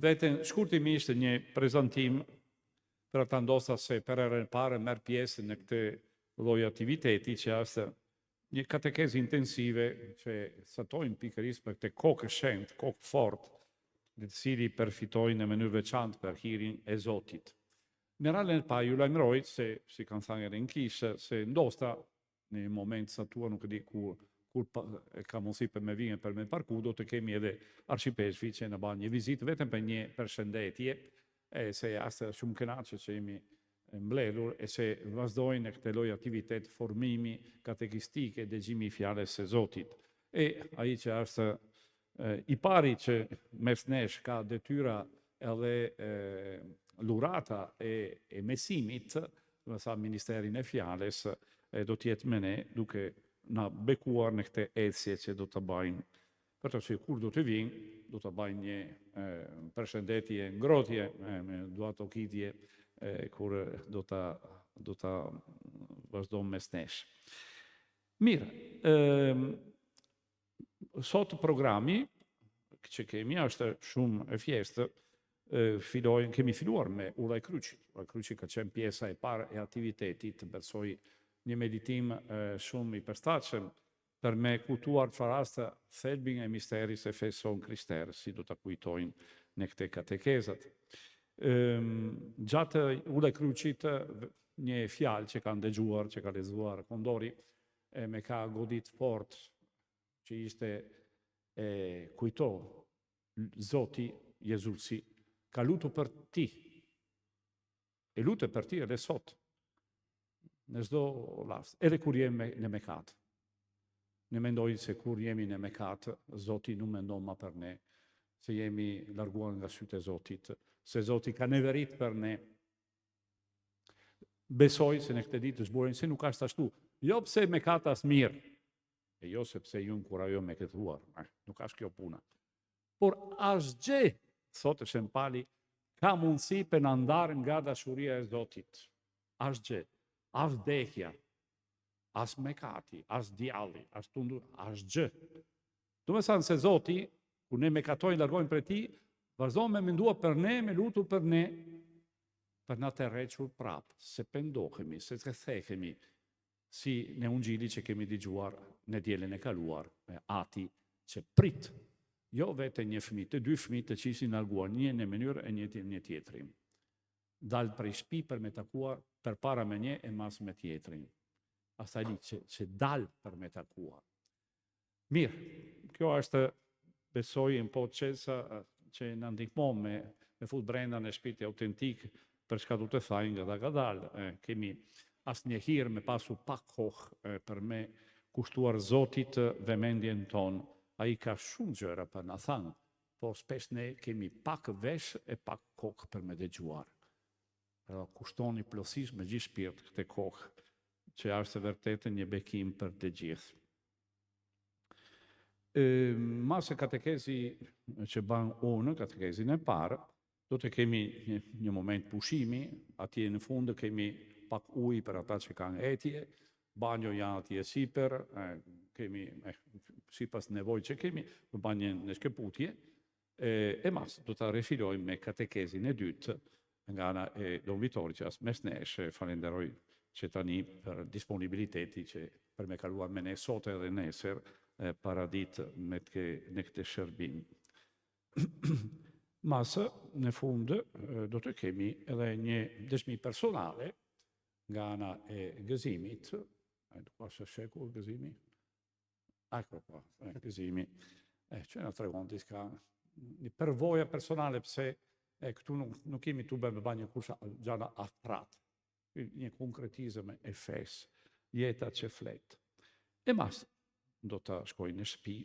Vetën shkurtimisht një prezantim për ata ndoshta se për herën e parë merr pjesë në këtë lloj aktiviteti që është një katekezë intensive që satojnë pikërisht për këtë kokë shenjtë, kokë fort, në të cili përfitojnë në mënyrë veçantë për hirin e Zotit. Në radhën e parë ju lajmëroj se, si kanë thënë edhe në kishë, se ndoshta në moment caktuar nuk e di kur ka mundësi për me vinë për me parku, do të kemi edhe arshipeshvi që në banë një vizitë vetëm për një përshëndetje, se ashtë shumë kënaqë që jemi mbledhur e se vazhdojnë në këtë lloj aktivitet formimi katekistike, dëgjimi i fjalës së Zotit. E ai që është i pari që mes nesh ka detyra edhe lurata e mesimit, do të thënë ministerin e fjalës, do të jetë me ne duke na bekuar në këtë ecje që do të bëjnë. Për të që kur do të vinë, do të bëjnë një përshëndetje ngrotje, me duatokitje, kur do të vazhdojmë mes nesh. Mirë, sot programi që kemi është shumë e thjeshtë, kemi filluar me Udhë e Kryqit. Udhë e Kryqit ka qenë pjesa e parë e aktivitetit, të besoj një meditim shumë i përshtatshëm për me kuptuar çfarë është thelbi e misteris e fesë son krishtere, si do ta kujtojnë në këtë katekezat. Gjatë Udhë e Kryqit, një fjalë që kanë dëgjuar, që ka lexuar Kondori, me ka godit fort, që ishte kujto Zoti Jezusi, ka lutur për ti, e lutet për ti edhe sot, në çdo rast, edhe kur jemi në mekat. Ne mendojmë se kur jemi në mekat, Zoti nuk mendon më për ne, se jemi larguar nga sytë e Zotit, se Zoti ka neverit për ne. Besoj se në këtë ditë të zburin se nuk është ashtu. Jo pse mekat as mirë, e jo sepse ju nkurajo me këtuar, nuk është kjo puna. Por asgjë, thotë Shën Pali, ka mundësi për në ndarë nga dashuria e Zotit. Asgjë. As vdekja, as mekati, as djalli, as tundur, as gjë. Do të thënë se Zoti Kur ne me katoj largojmë për ti, vazhdojmë me mendua për ne, me lutu për ne, për na të requr prapë, se pendohemi, se të thehemi, si në ungjili që kemi dëgjuar në dielën e kaluar, me ati që prit, jo vete një fëmijë, të dy fëmijë të qisin larguar, një në mënyrë e një tjetrin. Dalë prej shtëpi për me takuar përpara me një e mas me tjetrin. Asaj që dalë për me takuar. Mirë, kjo është besoj në po qesa që në ndihmon me fut brenda në shtëpi autentik për çka du të thajnë nga dalë. Kemi asë një hirë me pasu pak kohë për me kushtuar Zotit vëmendjen tonë. A i ka shumë gjëra për në thanë, po spesh ne kemi pak vesh e pak kohë për me dëgjuar. Kushtoni plotësisht me gjithë shpirt këtë kohë, që është vërtetë një bekim për të gjithë. Masë katekezi që ban unë, katekezin e parë, do të kemi një moment pushimi, atje në fundë kemi pak ujë për ata që kanë etje, banjo janë atje sipër, kemi sipas nevojë që kemi, do banjë në shkëputje, e mas do të refilojmë me katekezin e dytë nga ana e Don Vitori që as mes nesh, falenderoj që tani për disponibiliteti që për me kaluar me ne sot edhe nesër para ditë në këtë shërbim. Masë, në fundë, do të kemi edhe një dëshmi personale nga ana e gëzimit, ka se sheku gëzimi? Ecco qua, gëzimi, që në tregon diska një përvoja personale, pse këtu nuk kemi tu bëjmë ba një kusha gjana astrat, një konkretizëm e fesë, jeta që fletë. E mas, do të shkoj në shtëpi,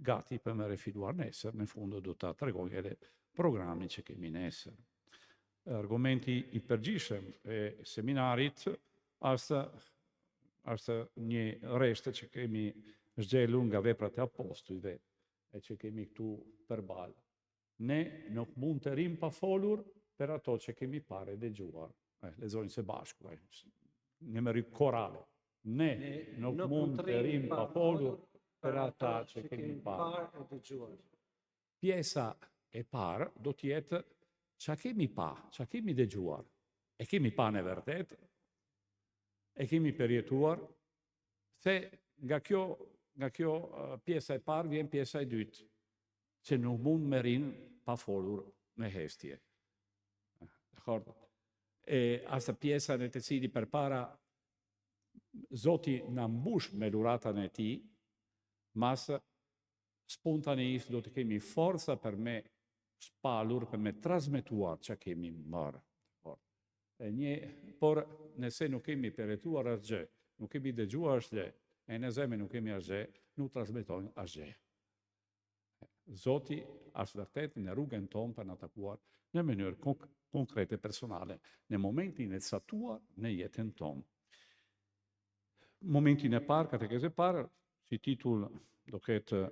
gati për me refiluar nesër, në fundë do të tregoj edhe programi që kemi nesër. Argumenti i përgjishëm e seminarit është një reshtë që kemi zgjelu nga veprat e apostujve e që kemi këtu përballë. Ne nuk mund të rim pa folur për ato që kemi parë e dëgjuar. Lexojnë së bashku, një mëri korale. Ne nuk mund të rim pa folur për ata që kemi parë e dëgjuar. Pjesa e parë do t'jetë që kemi pa, që kemi dëgjuar. E kemi pa në vërtet, e kemi përjetuar, se nga kjo pjesa e parë vjen pjesa e dytë, që nuk mund me rinë pa folur me hestje. Asta pjesa në të cili përpara Zoti në mbush me luratën e ti, masë spontaneisht do të kemi forca për me shpalur, për me transmetuar që kemi marë. Por nëse nuk kemi përjetuar asgjë, nuk kemi dëgjuar asgjë, e në zemë nuk kemi asgjë, nuk transmetojnë asgjë. Zoti është vërtet në rrugën tonë për në takuar në mënyrë konkrete personale, në momentin e caktuar në jetën tonë. Momentin e parë, katekeze parë, si titull do ketë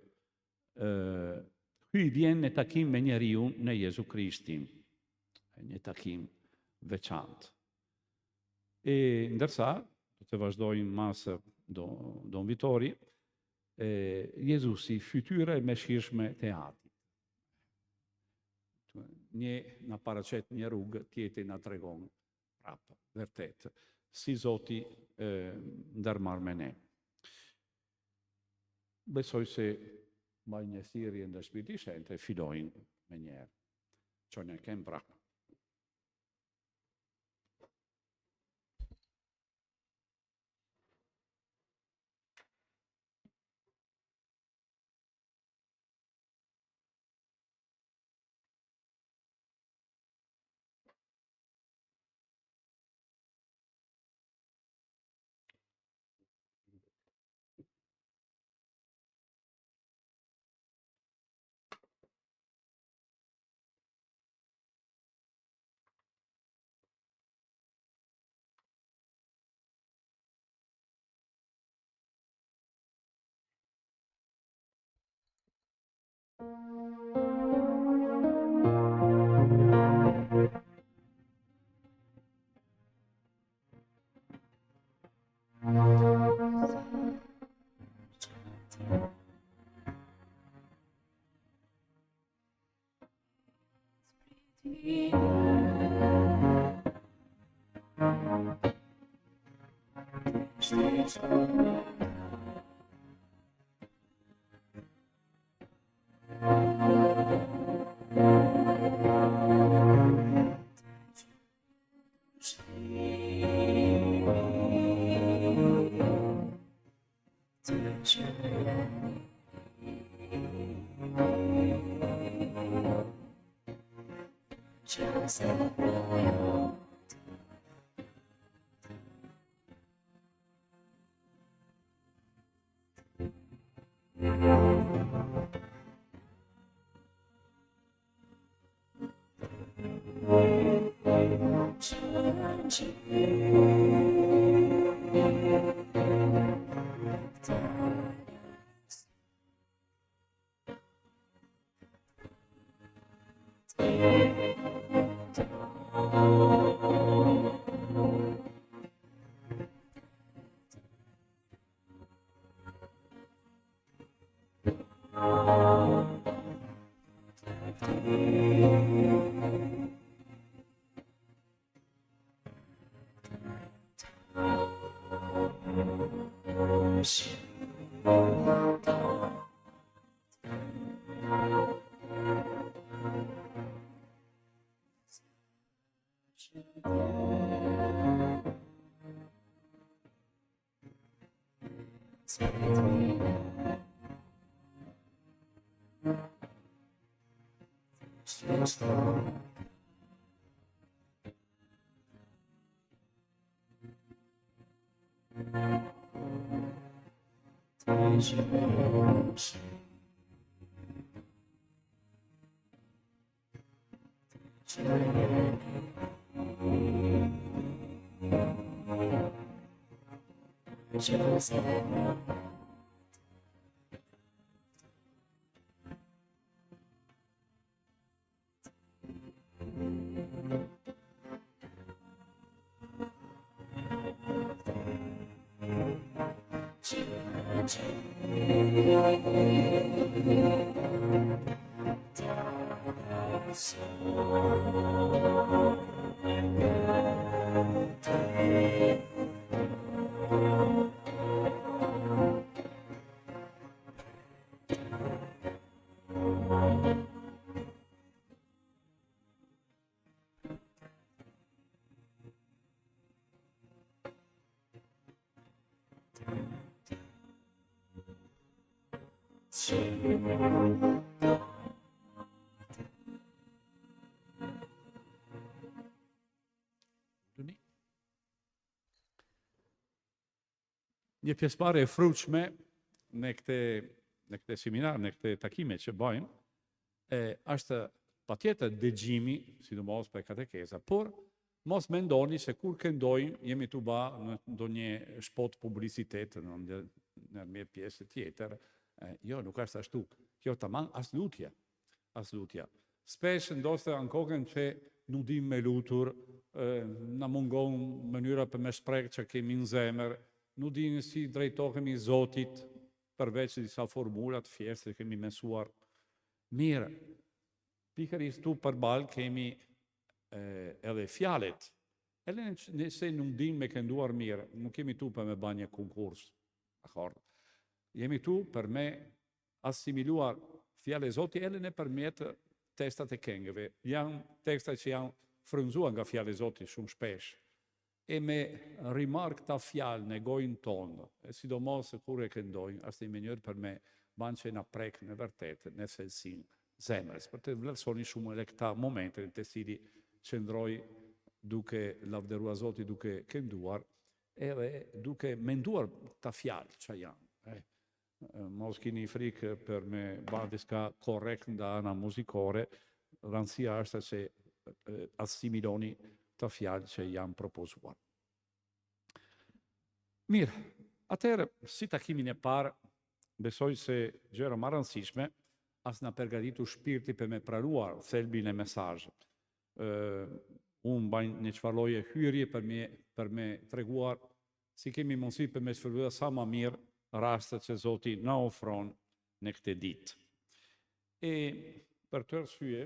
hyj vjen në takim me njeriu në Jezu Krishtin, një takim veçantë. Ndërsa, do të vazhdojmë masë Don Vitori, Jezusi fytyra e mëshirshme të Atit. Një në paraqet një rrugë, tjetër në tregon prapë, vërtet, si Zoti ndërmarr me ne. Besoj se mbaj një thirrje ndaj Shpirtit Shenjtë, fillojnë me njerë. Që ne kem pra. Një pjesëmarrje e frutshme në këtë seminar, në këtë takime që bëjmë, është patjetër dëgjimi, sidomos për katekeza, por mos mendoni se kur këndojmë jemi tu ba në ndonjë spot publicitet në një pjesë tjetër. Jo, nuk është ashtu. Kjo tamam as lutja. Spesh ndoshta ankokën që nuk dim me lutur, na mungon mënyra për me shpreh që kemi në zemër, nuk dim si drejtohemi Zotit përveç disa formulat thjeshtë që kemi mësuar. Mirë. Pikërisht tu përballë kemi edhe fjalët. Edhe nëse nuk dim me kënduar mirë, nuk kemi tu për me bë një konkurs. Dakor? Jemi tu për me assimiluar fjalë e Zotit edhe nëpërmjet tekstat e këngëve. Janë teksta që janë frymzuar nga fjalë e Zotit shumë shpesh. E me rimark këta fjalë në gojën tonë, sidomos kur e këndojnë, është një mënyrë për me banë që na prek në vërtetë, në thelsin zemrës, për të vlerësoni shumë edhe këta momente në të cili qëndroj duke lavdëruar Zotin, duke kënduar, edhe duke menduar këta fjalë që janë. Mos keni frikë për me bërë diçka korrekt nga ana muzikore, rëndësia është se assimiloni të fjalë që janë propozuar. Mirë, atëherë, si takimin e parë, besoj se gjëra më rëndësishme, as na përgatitur shpirti për me pranuar thelbin e mesazhit. Unë bajnë një çfarë lloje hyrje për me treguar si kemi mundësi për me shfrytzuar sa më mirë rastet që Zoti na ofron në këtë ditë. E për të arsye,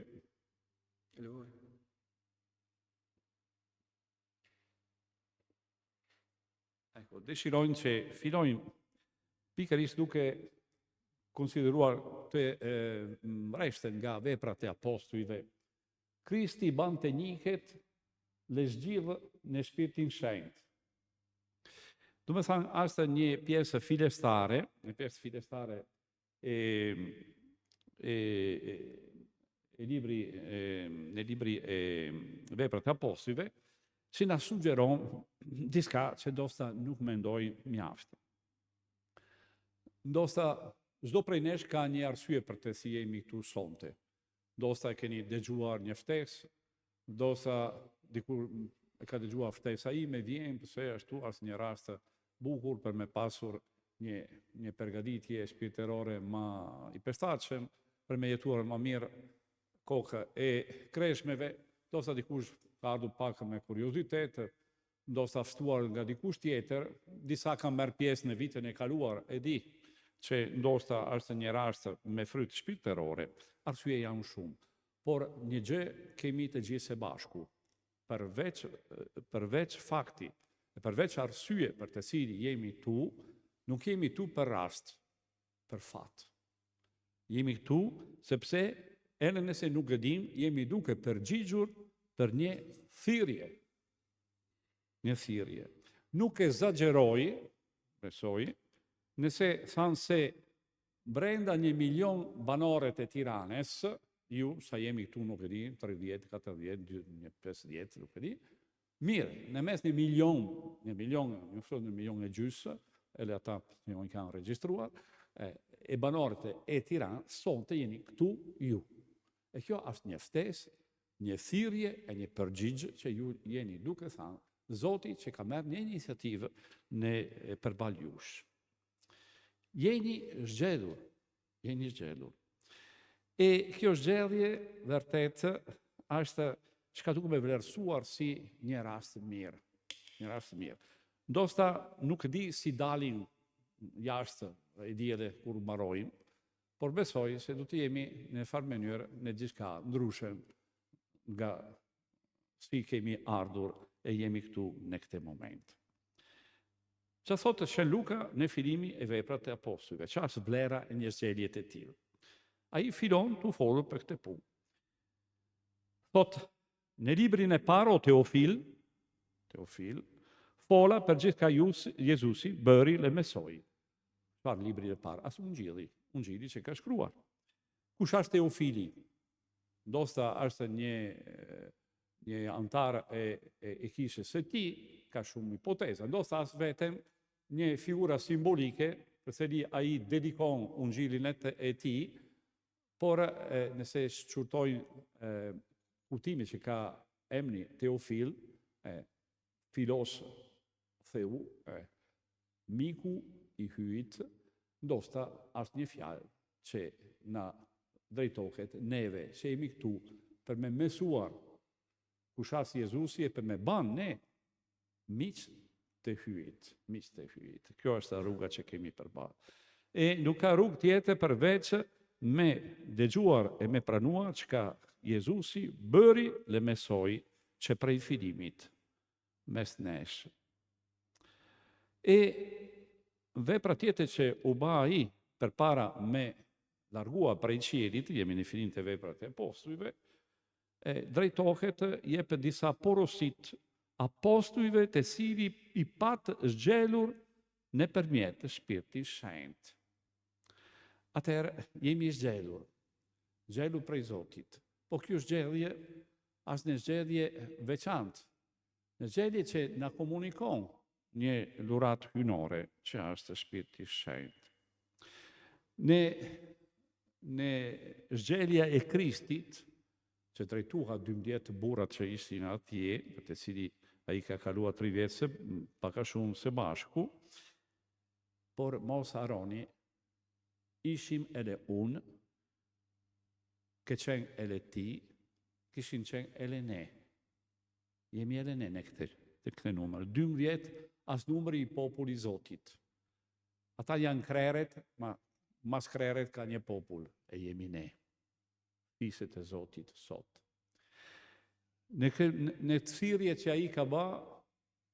dëshirojnë që fillojnë pikërisht duke konsideruar të mreshten nga veprat e apostujve. Krishti bante njihet dhe zgjidhë në Shpirtin Shenjtë. Do me thënë, është një pjesë filestare, në libri e veprat e apostujve, që na sugjeron diçka që ndoshta nuk mendoj mjaft. Ndoshta çdo prej nesh ka një arsye për të si jemi këtu sonte. Ndoshta e keni dëgjuar një ftesë, ndoshta dikur e ka dëgjuar ftesa ime, vjen pse ashtu as një rast bukur për me pasur një përgatitje shpirtërore më i përshtatshëm, për me jetuar më mirë kohë e kreshmeve, ndoshta dikush ka ardhur pak me kuriozitet, ndoshta ftuar nga dikush tjetër, disa kanë marrë pjesë në vitin e kaluar, e di që ndoshta është një rast me fryt shpirtërore, arsye janë shumë, por një gjë kemi të gjithë së bashku, përveç fakti, përveç arsye për të cili jemi tu, nuk jemi tu për rast, për fat. Jemi tu sepse edhe nëse nuk e dim, jemi duke përgjigjur për një thirrje. Një thirrje. Nuk exagjeroj, besoj, nëse thanë se brenda 1 milion banorët e Tiranës, ju sa jemi këtu nuk e di, 30, 40, 50, nuk e di, mirë, në mes 1 milion, një milion e gjysë, edhe ata që i kanë regjistruar, e banorët e Tiranës, sonte jeni këtu ju. E kjo është një ftesë, një thirrje e një përgjigje që ju jeni duke thënë, Zoti që ka marrë një iniciativë në përballë jush. Jeni zgjedhur. E kjo zgjedhje vërtet është çka duhet me vlerësuar si një rast mirë. Ndoshta nuk di si dalin jashtë, e di edhe kur mbarojmë, por besoj se do të jemi në farë mënyrë në diçka ndryshe nga si kemi ardhur e jemi këtu në këtë moment. Që thotë Shën Luka në fillimi e veprat e apostujve, që është vlera e një zgjedhje të tillë. Ai fillon të folë për këtë punë. Thotë, në librin e parë o Teofil, fola për gjithë ka Jezusi bëri dhe mësoi. Çfarë libri e parë? As Ungjilli që ka shkruar. Kush është Teofili? Ndoshta është një antar e kishës së tij, ka shumë hipoteza. Ndoshta as vetëm një figura simbolike, përse ai dedikon Ungjillin e tij, por nëse shqurtoj kuptimin që ka emri Teofil, filos theu, miku i hyjt, ndoshta është një fjalë që na drejtohet neve, që jemi këtu për me mësuar kush është Jezusi e për me ban ne miq të hyjt. Kjo është rruga që kemi përballë. E nuk ka rrugë tjetër përveç me dëgjuar e me pranuar çka Jezusi bëri dhe mësoi që prej fillimit mes nesh. E vepra tjetër që u bë ai përpara me largua prej qiellit, jemi në fillim të veprat e apostujve, drejtohet jep disa porosit apostujve të cili i pat zgjelur nëpërmjet Shpirtit Shenjtë. Atëherë jemi zgjelur prej Zotit. Po kjo zgjedhje është një zgjedhje veçantë, një zgjedhje që na komunikon një dhurat hyjnore që është Shpirti Shenjtë. Në zgjedhja e Krishtit, që drejtuha 12 burrat që ishin atje, për të cili ai ka kaluar 3 vjet pak a shumë së bashku, por mos harroni, ishim edhe unë, ke qenë edhe ti, kishin qenë edhe ne. Jemi edhe ne në këtë numër. 12 as numri i populli Zotit. Ata janë kreret, ma mas kreret ka një popull, e jemi ne. Fiset e Zotit sot. Në thirrje që ai ka bë,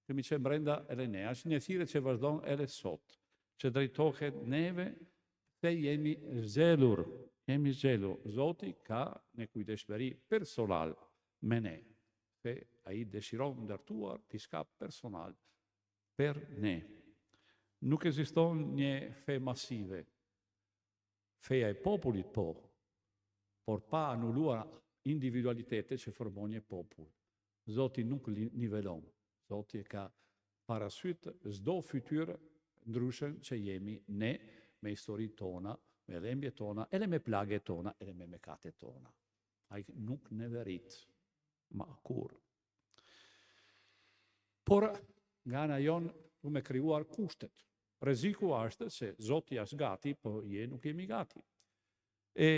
kemi qenë brenda edhe ne. Është një thirrje që vazhdon edhe sot, që drejtohet neve se jemi zgjelur. Jemi zgjelur. Zoti ka një kujdesshmëri personal me ne. Se ai dëshiron ndërtuar diçka personal për ne. Nuk ekziston një fe masive. Feja e popullit po, por pa anuluar individualitetet që formon një popull. Zoti nuk nivelon. Zoti ka parasysh çdo fytyrë ndryshëm që jemi ne, me historitë tona, me dhembjet tona, edhe me plaget tona, edhe me mëkatet tona. Ai nuk neverit, ma kur. Por nga ana jon du me krijuar kushtet. Rreziku është se Zoti është gati, po je nuk jemi gati. E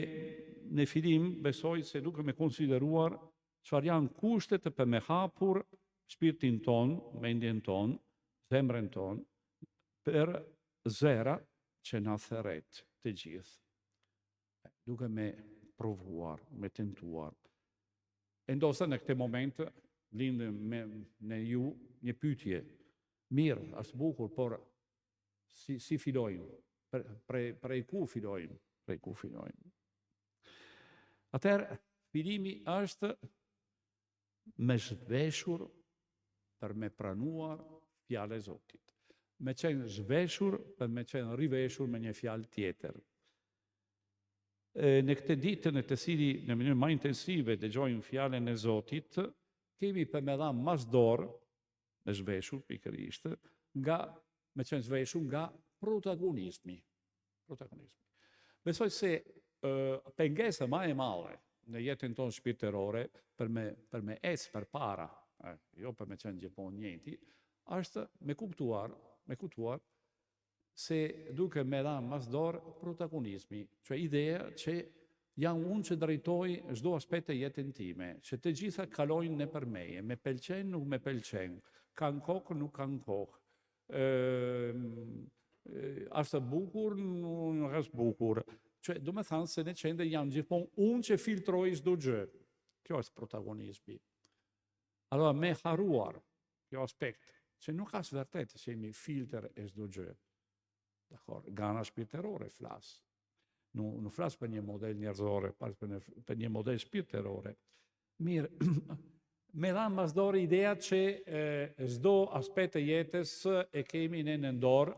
në fillim besoj se duke me konsideruar çfarë janë kushtet për me hapur shpirtin ton, mendjen ton, zemrën ton, për zera që na theret të gjithë. Duke me provuar, me tentuar. E ndoshta në këtë moment lindë në ju një pyetje. Mirë, është bukur, por si fillojmë? Prej ku fillojmë? Prej ku fillojmë? Atëherë, fillimi është me zhveshur për me pranuar fjalën e Zotit. Me qenë zhveshur për me qenë riveshur me një fjalë tjetër. Në këtë ditë në të cili në mënyrë më intensive dëgjojmë fjalën e Zotit, kemi për me dhamë mas dorë, në zhveshur pikërisht, me qenë zhveshur nga protagonizmi. Besoj se pengesa më e madhe në jetën tonë shpirtërore për me ecë përpara, jo për me qenë gjithmonë njëjti, është me kuptuar se duke me dhamë mas dorë protagonizmi, që ideja që jam unë që drejtoj çdo aspekt të jetën time, që të gjitha kalojnë nëpër meje, me pëlqen, nuk me pëlqen, kanë kokë, nuk kanë kokë, është bukur, nuk është bukur. Që do me thanë se në qende jam gjithmonë unë që filtroj çdo gjë. Kjo është protagonizmi. Allora me haruar kjo aspekt, që nuk është vërtet që jemi filter e çdo gjë. Dakor, gana shpirtërore flas. Nuk flas për një model njerëzore, për një model shpirtërore. Mirë, me dhanë mas dorë ideja që çdo aspekt të jetës e kemi ne në dorë,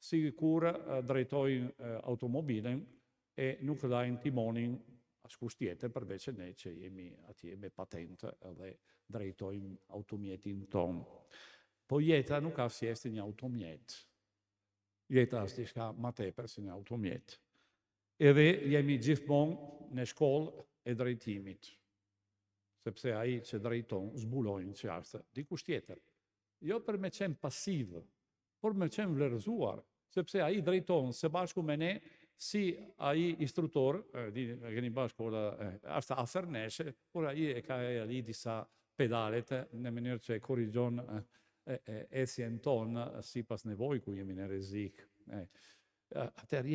si kur drejtojnë automobilin e nuk dhajnë timonin askush tjetër përveç ne që jemi atje me patentë dhe drejtojmë automjetin tonë. Po jeta nuk ka thjesht një automjet. Jeta është diçka më tepër se një automjet. Edhe jemi gjithmonë në shkollë e drejtimit. Sepse ai që drejton zbulojnë që është dikush tjetër. Jo për me qenë pasiv, por me qenë vlerësuar, sepse ai drejton së bashku me ne si ai instruktor, keni bashkë është afër nesh, por ai e ka disa pedalet në mënyrë që e korrigjon ecjen tonë sipas nevojë ku jemi në rrezik. Atëherë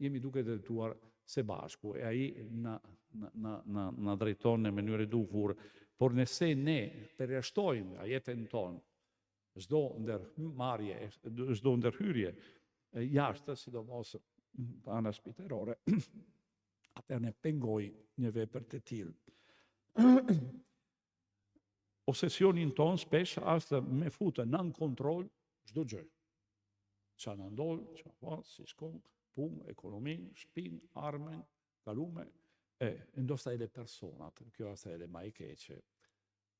jemi duke drejtuar së bashku e ai na drejton në mënyrë duhur, por nëse ne përjashtojmë jetën tonë çdo ndërmarrje, çdo ndërhyrje jashtë, sidomos ana shpirtërore, atëherë ne pengoj një vepër të tillë. Obsesionin tonë shpesh është me futë nën kontroll çdo gjë. Qa në ndodhë, qa pa, si shkon, punë, ekonomi, shpinë, armen, kalume, ndoshta edhe personat, kjo është edhe ma i keqe,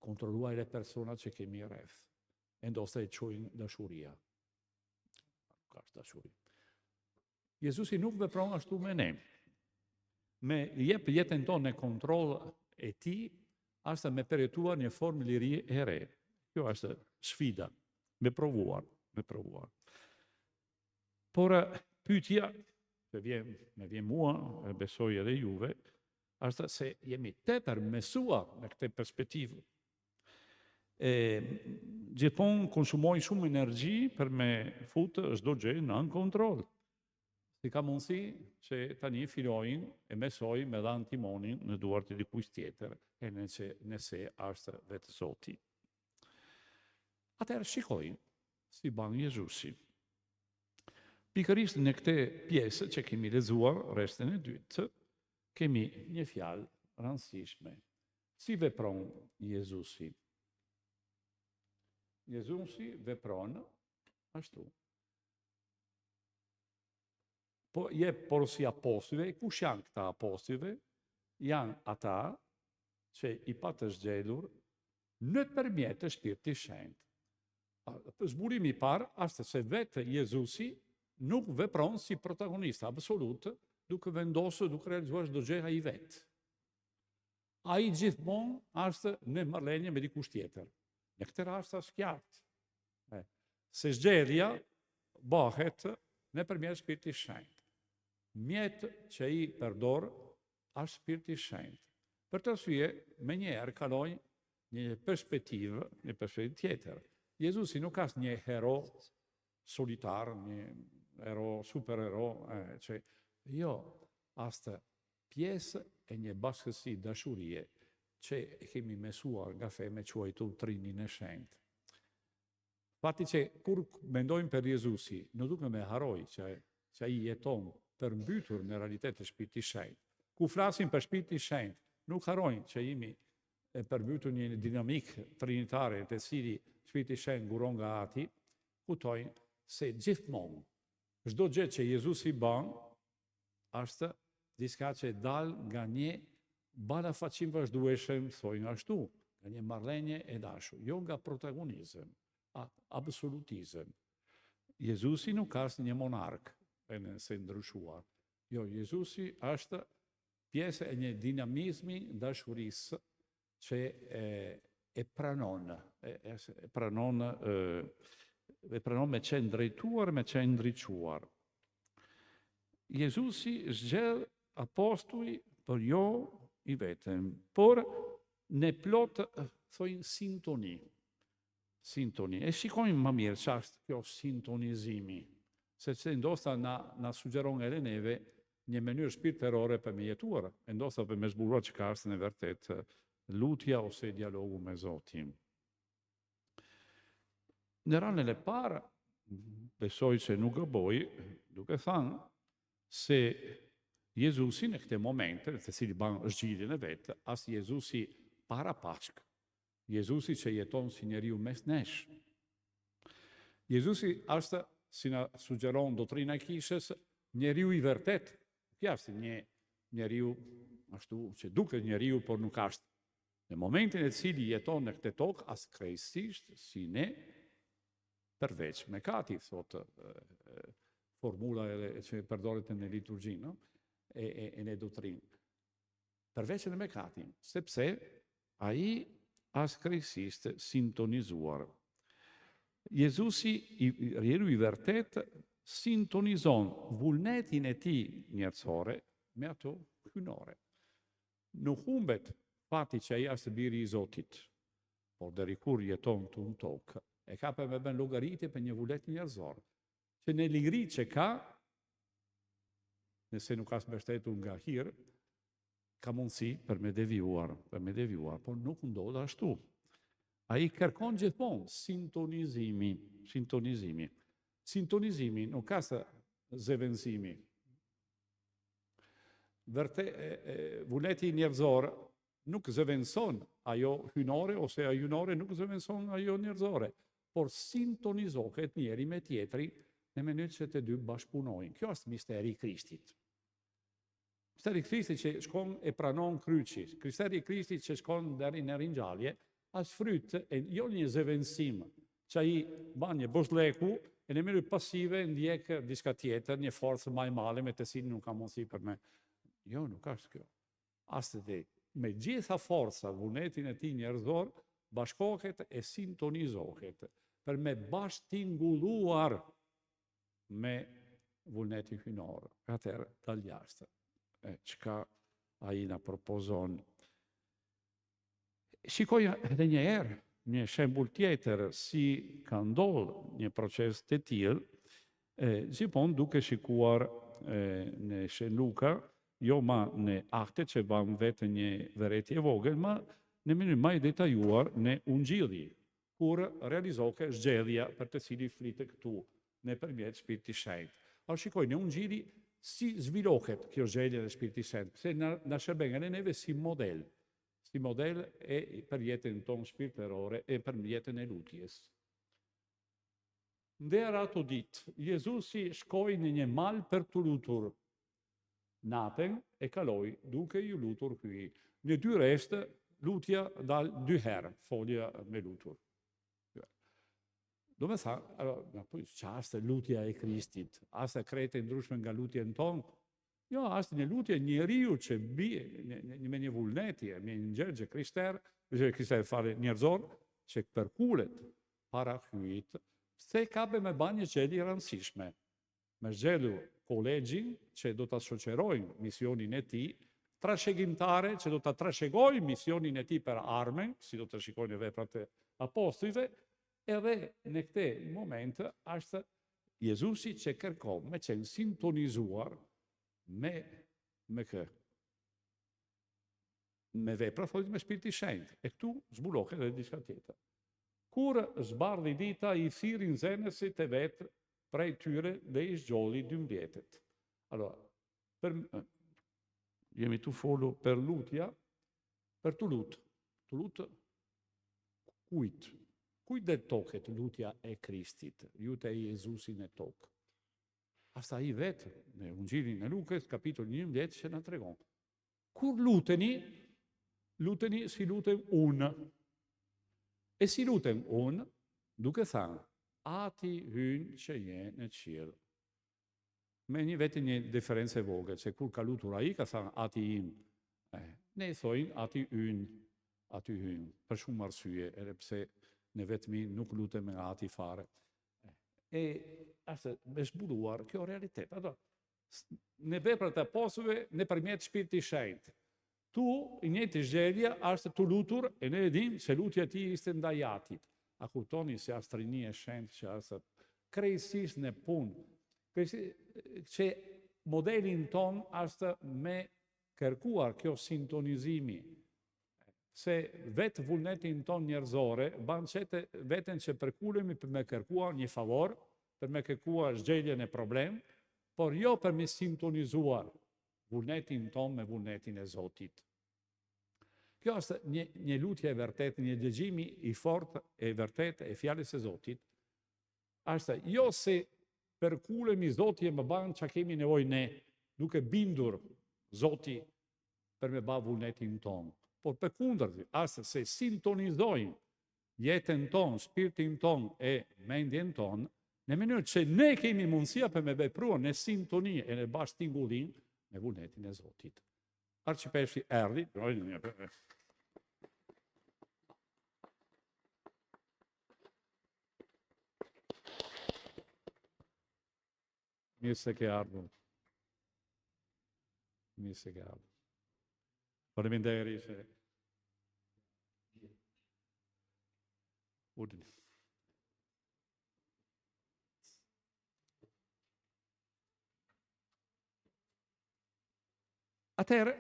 kontrollua edhe personat që kemi rreth, ndoshta e qojnë dashuria. Ka është dashuri. Jezusi nuk vepron ashtu me ne. Me jep jetën tonë në kontroll e tij, është me përjetuar një formë liri e re. Kjo është sfida, me provuar. Por pyetja që me vjen mua, e besoj edhe juve, është se jemi tepër mësuar në këtë perspektivë. Gjithmonë konsumojnë shumë energji për me futë çdo gjë nën kontroll. Si ka mundësi që tani fillojnë e mësojnë me dhanë timonin në duart e dikujt tjetër, e nëse është vetë Zoti. Atëherë shikojnë si ban Jezusi. Pikërisht në këtë pjesë që kemi lexuar rrestin e dytë, kemi një fjalë rëndësishme. Si vepron Jezusi? Jezusi vepron ashtu. Po jep porosi apostujve. Kush janë këta apostujve? Janë ata që i pa të zgjedhur nëpërmjet të Shpirtit Shenjtë. Zbulimi i parë është se vetë Jezusi nuk vepron si protagonist absolut, duke vendosur, duke realizuar çdo gjë ai vetë. Ai gjithmonë është në marrëdhënie me dikush tjetër. Në këtë rast është qartë se zgjedhja bëhet nëpërmjet Shpirtit Shenjtë. Mjet që i përdor është Shpirti Shenjtë. Për të arsye, menjëherë kalojnë një perspektivë tjetër. Jezusi nuk është një hero solitar, një superhero, jo, është pjesë e një bashkësi dashurie që kemi mësuar nga fe me quajtur Trinin e Shenjtë. Fati që kur mendojmë për Jezusi, nuk duke me haroj që ai jeton përmbytur në realitet të Shpirtit Shenjtë. Ku flasim për Shpirtin e Shenjtë, nuk harojnë që jemi e përmbytur një dinamik trinitare të cili Shpirti i Shenjtë nguron nga Ati, kuptojnë se gjithmonë çdo gjë që Jezusi bën është diçka që dal nga një balafaqim vazhdueshëm, thojnë ashtu, nga një marrëdhënie e dashur, jo nga protagonizëm, absolutizëm. Jezusi nuk është një monark, nëse ndryshuar. Jo, Jezusi është pjesë e një dinamizmi dashurisë që e pranon me qenë drejtuar, me qenë ndriçuar. Jezusi zgjedh apostuj për jo i vetëm, por në plot thojnë sintoni. E shikojmë më mirë ç'është kjo sintonizimi, sepse ndoshta na sugjeron edhe neve një mënyrë shpirtërore për me jetuar, ndoshta për me zbuluar çka është në vërtet lutja ose dialogu me Zotin. Në ranën e parë, besoj që nuk gaboj, duke thënë se Jezusi në këtë moment, të cili ban zgjidhjen e vetë, as Jezusi para Pashk, Jezusi që jeton si njeriu mes nesh. Jezusi është, si na sugjeron doktrina e Kishës, njeriu i vërtet. Kjo është një njeriu ashtu që duket njeriu, por nuk është. Në momentin e cili jeton në këtë tokë, as krejtësisht si ne, përveç mëkati, thot formula që përdoret në liturgji, no? E në doktrinë. Përveç në mëkati, sepse ai as krejtësisht sintonizuar. Jezusi, njeriu i vërtet, sintonizon vullnetin e tij njerëzore me ato hyjnore. Nuk humbet fati që ai është biri i Zotit, por deri kur jeton këtu në tokë, e ka për me bën llogaritje për një vullnet njerëzor, që në ligëri që ka, nëse nuk ka mbështetur nga hir, ka mundësi për me devijuar, por nuk ndodh ashtu. Ai kërkon gjithmonë sintonizimi. Sintonizimi nuk ka zëvendësimi. Vullneti njerëzor nuk zëvendëson ajo hyjnore ose ajo hyjnore nuk zëvendëson ajo njerëzore, por sintonizohet njeri me tjetri në mënyrë që të dy bashkëpunojnë. Kjo është misteri i Krishtit. Misteri i Krishtit që shkon e pranon kryqi, misteri i Krishtit që shkon deri në ringjallje, as fryt e jo një zëvendësim, që ai ban një bozleku e në mënyrë pasive ndjek diçka tjetër, një forcë më e madhe me të cilën nuk ka mundësi për me. Jo, nuk është kjo. Ashtë me gjitha forca vullnetin e tij njerëzor bashkohet e sintonizohet për me bashkëtingulluar me vullnetin hyjnor. Atëherë dal jashtë. Çka ai na propozon. Shikoj edhe një herë një shembull tjetër si ka ndodhur një proces të tillë, gjithmonë duke shikuar në Shën Luka, jo ma në akte që ban vetë një vërejtje e vogël, ma në mënyrë më e detajuar në Ungjilli. kur realizoke zgjedhja për të cili flitet këtu nëpërmjet Shpirtit Shenjtë. Shikoj, në Ungjili si zhvillohet kjo zgjedhje dhe Shpirti Shenjtë, pse na shërben edhe neve si model e për jetën tonë shpirtërore e për jetën e lutjes. Ndër ato ditë, Jezusi shkoi në një mal për të lutur. Natën e kaloi duke ju lutur hyj. Në 2 reshtë, lutja dal 2 herë, folja me lutur. Do me tha, që ashtë lutja e Kristit, ashtë krete ndryshme nga lutjen tonë, jo, ashtë një lutje njeriu që bie me një vullnetje, me një njerëzë krister fare njerëzor, që përkullet para hyjit, se ka me ba një zgjedhje rëndësishme. Me zgjedhur kolegjin që do të shoqërojnë misionin e tij, trashëgimtare që do të trashëgojnë misionin e tij për armën, si do të shikojnë veprat e apostujve, edhe në këtë moment është Jezusi që kërkon me qenë sintonizuar me vepra follit me Shpirtin e Shenjtë. E këtu zbulohet edhe diçka tjetër. Kur zbardhi dita, i thirrin zënësit e vet prej tyre dhe i zgjolli 12. Allora, jemi tu folu për lutja, për të lutë kujt? Kujt dhe toket lutja e Kristit, lutja e Jezusin e tokë? Asta i vetë, në Ungjilin e Lukës, kapitull 11, që në tregon. Kur luteni si lutem unë. E si lutem unë, duke thënë, ati hynë që je në qiell. Me një vetë një diferencë e vogël, se kur ka lutur ai, ka thënë ati im. Ne i thojnë ati hynë, për shumë arsye, edhe pse në vetëmi nuk lutem me ati fare. E ashtë me zbuluar kjo realitet. Në veprat e apostujve nëpërmjet Shpirtit të Shenjtë. Tu, i njëjtë zgjedhja është të lutur, e ne e dim se lutja e tij ishte ndaj Atit. A kuptoni se është rinia e Shenjtë që është krejtësisht në punë. Që modelin ton është me kërkuar kjo sintonizimi. Se vetë vullnetin ton njerëzore, banë qete vetën që përkulemi për me kërkuar një favor, për me kërkuar zgjedhjen e problem, por jo për me sintonizuar vullnetin ton me vullnetin e Zotit. Kjo është një lutje e vërtet, një dëgjimi i fortë e vërtet e fjalës së Zotit, është jo se përkulemi Zoti e më banë që kemi nevojë ne, duke bindur Zoti për me ba vullnetin ton. Por përkundër, asë se sintonizojnë jetën ton, shpirtin ton e mendjen ton, në mënyrë që ne kemi mundësia për me vepruar në sintoni e në bashkëtingullin me vullnetin e Zotit. Arcipeshti erdhi, mirë se ke ardhur. Mirë se ke ardhur. Faleminderit se udhni. Atëherë,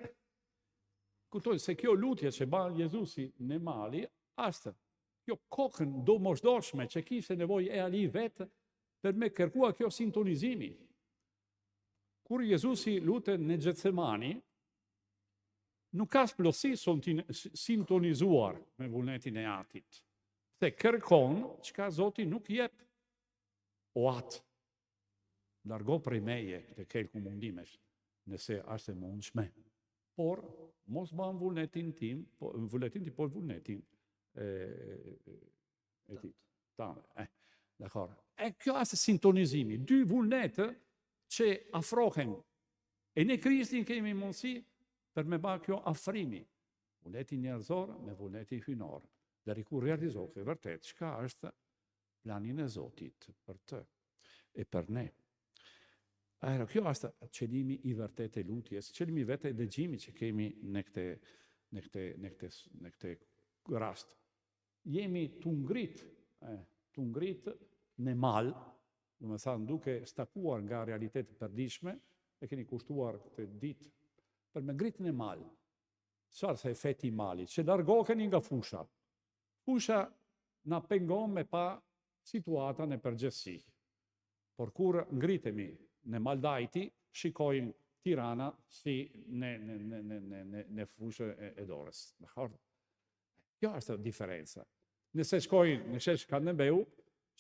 kuptoj se kjo lutje që ban Jezusi në mali, është kjo kokën domosdoshme që kishte nevojë e ali vetë për me kërkua kjo sintonizimi. Kur Jezusi lutet në Getsemani, nuk ka plotësi sintonizuar me vullnetin e Atit. Se kërkon çka Zoti nuk jep. O Atë, largo prej meje të kelku mundimesh, nëse është e mundshme. Por, mos ban vullnetin tim, por vullnetin e ti. Dakor. Kjo është sintonizimi. 2 vullnetë që afrohen. E në Krishtin kemi mundësi për me ba kjo afrimi. Vullneti njerëzor me vullneti hynor. Deri kur realizohet vërtet çka është planin e Zotit për të e për ne. Kjo është qëllimi i vërtet e lutjes, qëllimi vetë e dëgjimit që kemi në këtë rast. Jemi të ngrit në mal, do të thënë duke stakuar nga realitetet përditshme, e keni kushtuar këtë ditë për me ngrit në mal. Çfarë është efekti i malit? Që largoheni nga fusha. Fusha na pengon me pa situatën e përgjithësi. Por kur ngritemi në Maldajti, shikojnë Tirana si në fushë e dorës. Kjo është diferenca. Nëse shkojnë në shesh Skënderbeu,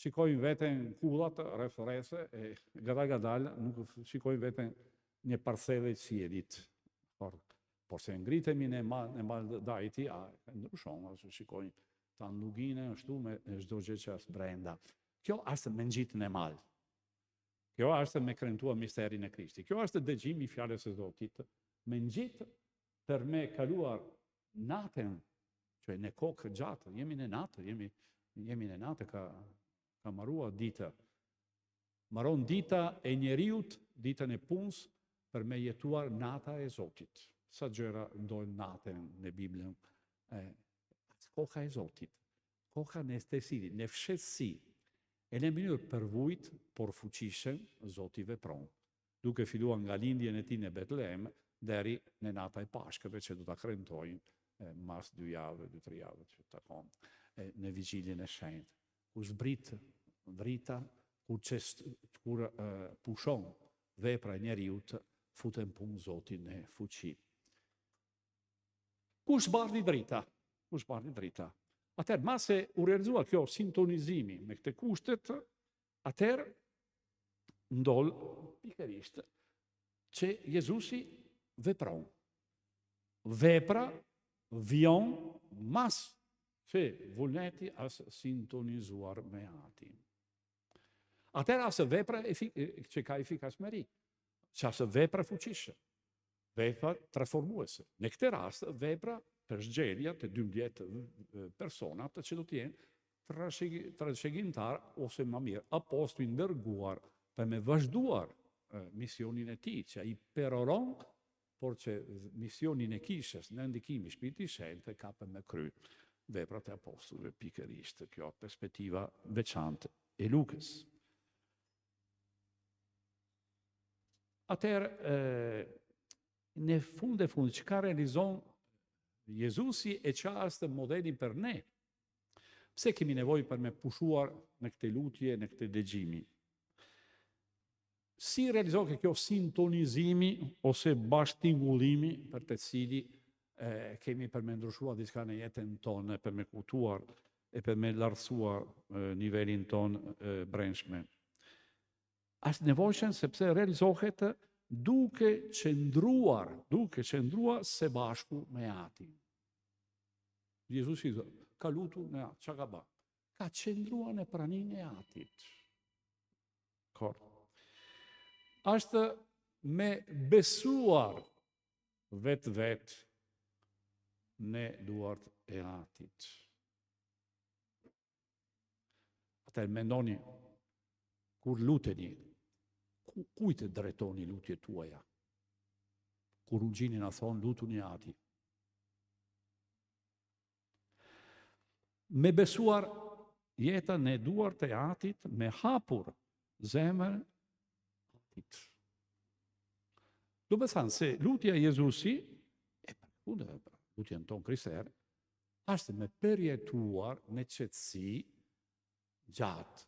shikojnë veten kullat rreth e gadal nuk shikojnë veten një parcele që e ditë. Por se ngritemi në Maldajti, ndryshon, shikojnë ta nugine ashtu me çdo gjë që është brenda. Kjo është me ngjitën e madh. Kjo është me kremtuar misterin e Krishtit. Kjo është dëgjimi i fjalës së Zotit, me ngjitë për me kaluar natën, që në kokë gjatë, jemi në natë, jemi në natë ka marrua dita. Maron dita e njeriut, ditën e punës, për me jetuar nata e Zotit. Sa gjëra ndojnë natën në Biblën. Koha e Zotit, koha në stesiri, në fshetësi, e në mënyrë përvujt, por fuqishëm, Zoti vepron. Duke filluar nga lindjen e tij në Betlehem, deri në nata e Pashkëve që do ta kremtojnë mas 2 javë, 2-3 javë që takon në vigjiljen e shenjtë. Ku zbrit drita, kur pushon vepra e njeriut, futen punë Zoti në fuqi. Kush bardhi drita? Atëherë, mase u realizua kjo sintonizimi me këte kushtet, atëherë ndol pikërisht që Jezusi vepron. Vepra vion mas që vullneti asë sintonizuar me atin. Atëherë asë vepra që ka efikasmëri, që asë vepra fuqishë, vepra transformuese. Në këtë rast, vepra për zgjedhja të 12 personat që do të jenë trashëgimtar ose më mirë apostull dërguar për me vazhduar misionin e tij, që ai peroron, por që misionin e kishës në ndikimin e Shpirtit Shenjtë ka për me kry veprat e apostullëve pikërisht. Kjo perspektiva veçantë e Lukës. Atëherë, në fund që ka realizon Jezusi e qa është modelin për ne. Pse kemi nevojë për me pushuar në këtë lutje, në këtë dëgjimi? Si realizohet kjo sintonizimi ose bashkëtingullimi për të cili kemi për me ndryshuar diçka në jetën tonë, për me kuptuar e për me lartësuar nivelin tonë brendshme? Është nevojshëm sepse realizohet duke qëndruar së bashku me atin. Jezusi ka lutur në atë, që ka ba? Ka qëndruar në pranin e atit. Ashtë me besuar vetë në duart e atit. Atër mendoni, kur luteni, kujtë drejtoni lutje tuaja? Kur unë gjinin a thonë, lutu një ati. Me besuar jeta në duart e atit, me hapur zemër atit. Do me thanë se lutja Jezusi, lutja në tonë krister, ashtë me përjetuar në qetësi gjatë,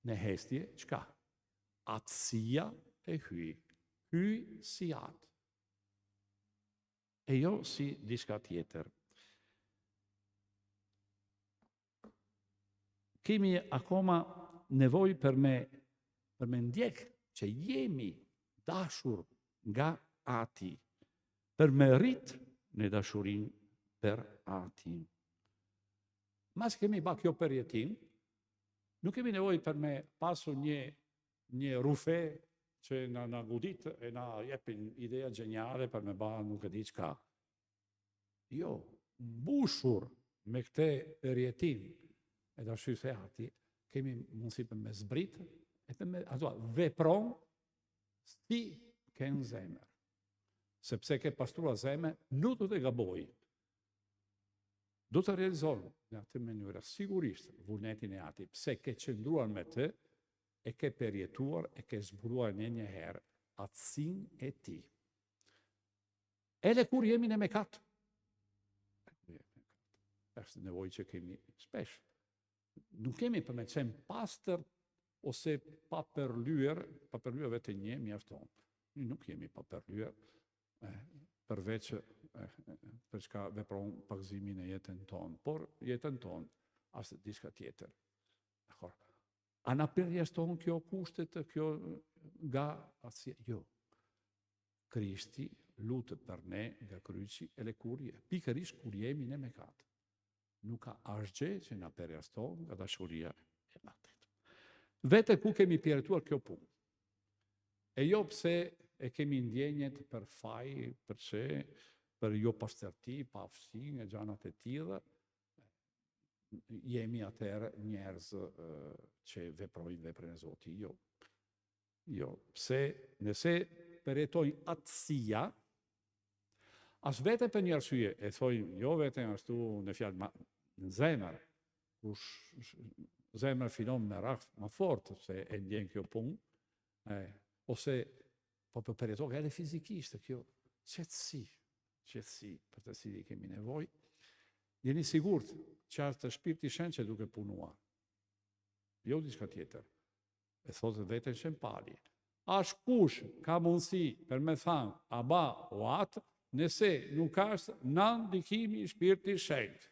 në hestje, qka? Atësia e hyj si atë. E jo si diçka tjetër. Kemi akoma nevojë për me ndjek që jemi dashur nga ati, për me rrit në dashurin për ati. Mas kemi ba kjo përjetim, nuk kemi nevojë për me pasu një rufe që na godit e na jepin ideja gjenjale për me ba nuk e di qka. Jo, mbushur me këte përjetim e dashurës e ati, kemi mundësi për me zbrit e për me vepron si kënë zemër. Sepse ke pastrua zemër, nuk do të gaboj. Do të realizohen në atë mënyrë, sigurisht, vullnetin e ati, pse ke qëndruar me të, e ke përjetuar, e ke zbuluar një herë atësin e ti. Edhe kur jemi në mekat. është nevojë që kemi shpesh. Nuk kemi për me qenë pastër ose pa përlyer vetë një mjafton. Nuk jemi pa përlyer, përveç për çka vepron pagëzimin e jetën tonë, por jetën tonë as diçka tjetër. Dakor. A na përjashton kjo kushtet, kjo nga asje? Jo. Krishti lutet për ne nga kryqi e lëkurje, pikërisht kur jemi në mëkat. Nuk ka asgjë që na përjashton nga dashuria e Atit. Vete ku kemi përjetuar kjo punë. E jo pse e kemi ndjenjet për faj, për jo pastërti, pa aftësi, e gjanat e tilla, jemi atëherë njerëz që veprojnë veprën e Zotit. Jo. Jo, pse nëse përjetojnë atësia, as vete për një arsye, e thojnë, jo vetëm ashtu në fjalë, ma në zemër, kush zemër finon me rraf më fort se e ndjen kjo punë, ose po përjetojnë edhe fizikisht kjo qetësi për të cilin kemi nevojë. Jeni sigurt që është Shpirti Shenjtë që duke punuar. Jo diçka tjetër. E thotë vetën Shempali. Askush ka mundësi për me thanë aba o atë, nëse nuk është në ndikimi i Shpirtit Shenjtë.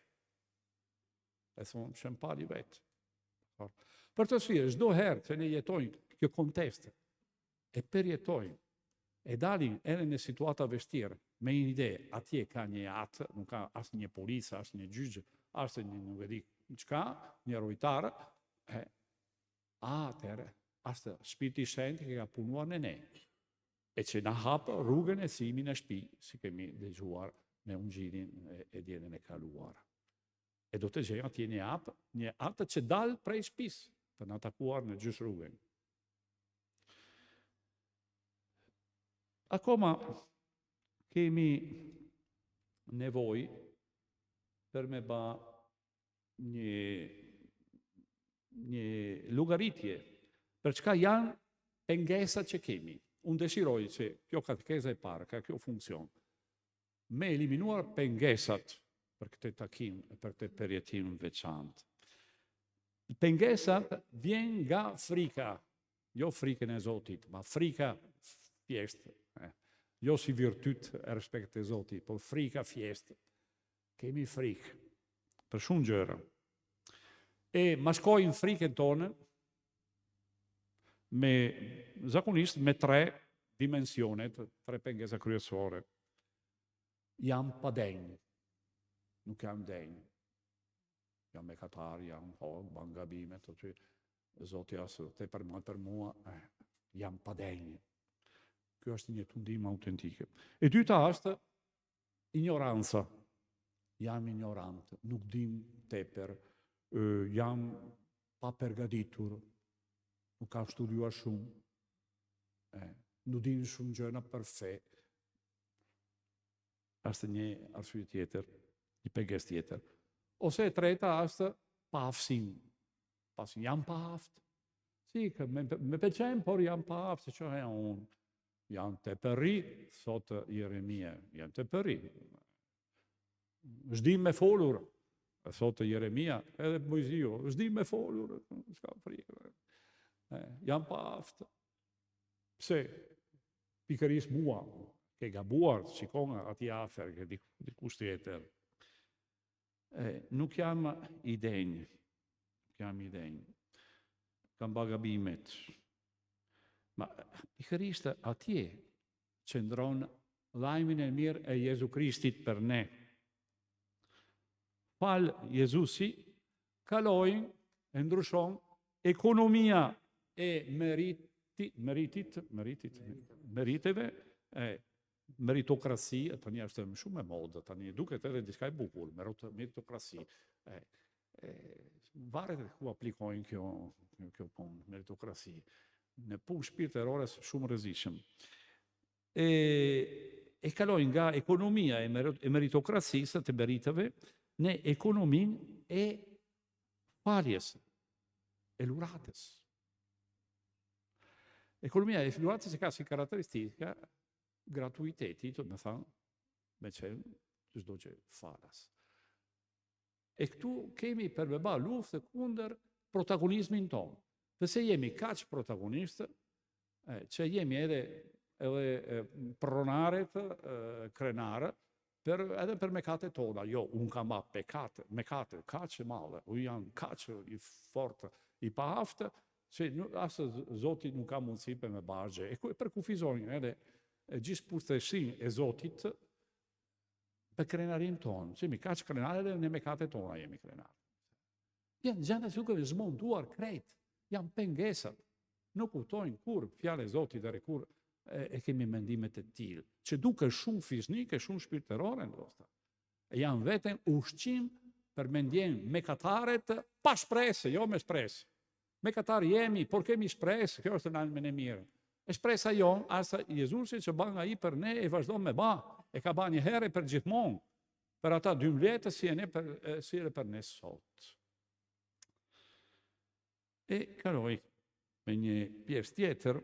E thonë Shempali vetë. Për të arsye, çdo herë që ne jetojmë kjo kontekst, e përjetojmë, e dalin edhe në situata vështirë, me një ide, atje ka një atë, nuk ka as një policë, as një gjyqë, as një nuk e di çka, një rujtarë, atëherë, as të Shpirti Shenjtë që ka punuar në ne, e që na hapë rrugën e simin e shtëpi, si kemi dëgjuar me ungjillin e ditën e kaluar. E do të gjejmë atje një atë që dalë prej shtëpisë, për na takuar në gjys rrugën. Akoma kemi nevojë për me ba një llogaritje për çka janë pengesat që kemi. Unë dëshiroj që kjo katekeza e parë, ka kjo funksion, me eliminuar pengesat për këtë takim, për këtë përjetim veçantë. Pengesat vjen nga frika, jo frikën e Zotit, ma frika thjesht, jo si virtyt e respekt e Zotit, por frika thjesht. Kemi frikë për shumë gjëra. E mashkojnë frikën tonë zakonisht me 3 dimensionet, 3 pengesa kryesore. Jam pa denjë, nuk jam denjë. Jam mëkatar, jam hog, ban gabimet, që Zoti asë te për mua, jam pa denjë. Kjo është një tundim autentike. E dyta është ignoranca. Jam ignorant, nuk dim tepër, jam pa përgatitur, nuk kam studiuar shumë, nuk dim shumë gjëra për fe. Është një arsye tjetër, një pengesë tjetër. Ose e treta është pa aftësi. Pasi jam pa aftë. Si, me pëlqen, por jam pa aftë, që e unë. Jam të përri, thotë Jeremia, jam të përri. Zhdim me folur, thotë Jeremia, edhe Mojsiu, zhdim me folur, s'ka frikë. Jam pa aftë. Pse? Pikërisht mua, ke gabuar, shikon atje afër, ke dikush tjetër. Nuk jam i denjë, kam ba gabimet. Ma pikërisht atje qëndron lajmin e mirë e Jezu Krishtit për ne. Fal Jezusi, kalojnë, e ndryshon, ekonomia e meriteve, meritokrasi, tani është shumë e modë, tani duket edhe diçka e bukur, meritokrasi. Varet ku aplikojnë kjo punë, meritokrasi. Në punë shpirtërore shumë rrezikshëm. E kalojnë nga ekonomia e meritokrasisë të meriteve në ekonominë e faljes, e luratës. Ekonomia e luratës ka si karakteristika gratuiteti, të me thënë, me qenë çdo që falas. E këtu kemi për me ba luftë kundër protagonizmin tonë. Dhe se jemi kaq protagonistë, që jemi edhe pronaret, krenare, edhe për mekate tona. Jo, unë kam ba mekate, kaq e male, unë janë kaq i fortë, i pahaftë, që asë Zotit nuk ka mundësi për me bargje. E për kufizojnë edhe gjithë pushtësin e Zotit për krenarin tonë. Që jemi kaq krenare edhe në mekate tona jemi krenare. Janë gjëra që nuk zmontuar krejt, janë pengesat. Nuk kuptojnë kur fjala e Zotit dhe kur e kemi mendimet e tillë, që duke shumë fiznike, shumë shpirtërore ndoshta. Janë vetëm ushqim për mendjen mekataret pa shpresë, jo me shpresë. Mekatar jemi, por kemi shpresë, kjo është në e mirë. E shpresa jonë, asa Jezusi që ban ai për ne e vazhdon me ba, e ka ba një herë për gjithmonë, për ata 12 si e për ne sot. E kaloj me një pjesë tjetër,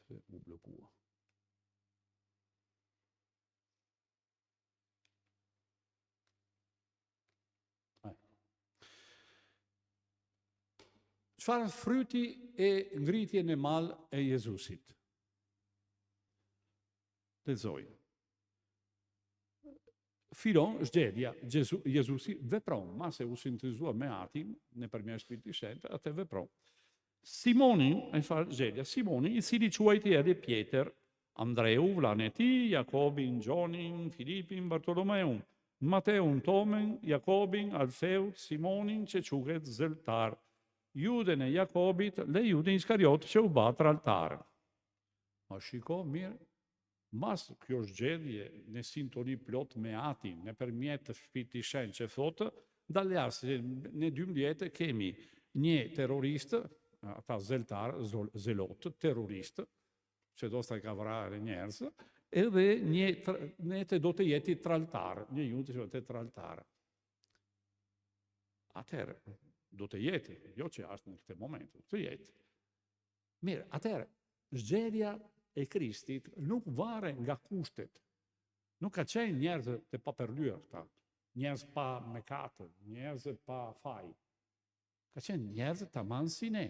u blokua. Çfarë fryti e ngritjen e madhe e Jezusit? Lexoj. Filon zgjedhja, Jezusi vepron, mase u sintetizua me atin, nëpërmjet Spiritit Shenjtë, atë vepron. Simoni, e fa zgjedhja, Simoni, i cili quajti edhe Pjetër, Andreu, vllahën e tij, Jakobin, Gjonin, Filipin, Bartolomeun, Mateun, Tomen, Jakobin, Alfeut, Simonin që quhet Zeltar, Juden e Jakobit dhe Juden Iskariot që u ba tralltar. Ma shiko mirë, mas kjo zgjedhje në sintoni plot me atin, nëpërmjet të Shpirtit Shenjtë që thotë, daljar se në 12 kemi një terroristë, ata zeltar, zelot, terroristë, që do të ka vrarë njerëz, edhe një të do të jeti tralltar, një Jude që do të tralltar. Atëherë, do të jeti, jo që është në këtë moment, do të jeti. Mirë, atëherë, zgjedhja e Kristit nuk vare nga kushtet. Nuk ka qenë njerëz të papërlyer këta, njerëz pa mëkate, njerëz pa faj. Ka qenë njerëz tamam si ne.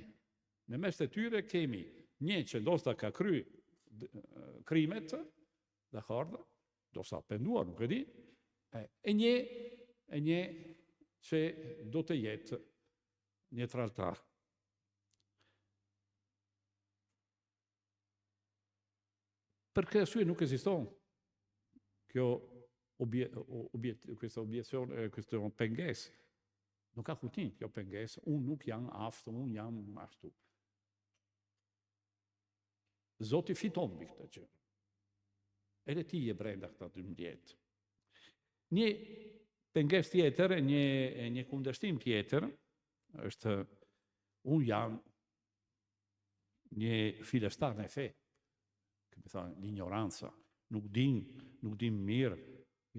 Në mes të tyre kemi një që ndoshta ka kry krimet, dakord, do sa penduar, nuk e di, e një që do të jetë një tralltar. Per che arsye nuk ekziston questa obiezione, questo pengesë. Nuk ka kuptim kjo pengesë, unë nuk jam aftë, unë jam ashtu. Zoti fiton mbi këtë gjë. Edhe ti je brenda këta 12. Një pengesë tjetër, një kundërshtim tjetër, është unë jam një filestar në fe. Këmë thënë, l'ignoranza. Nuk din mirë,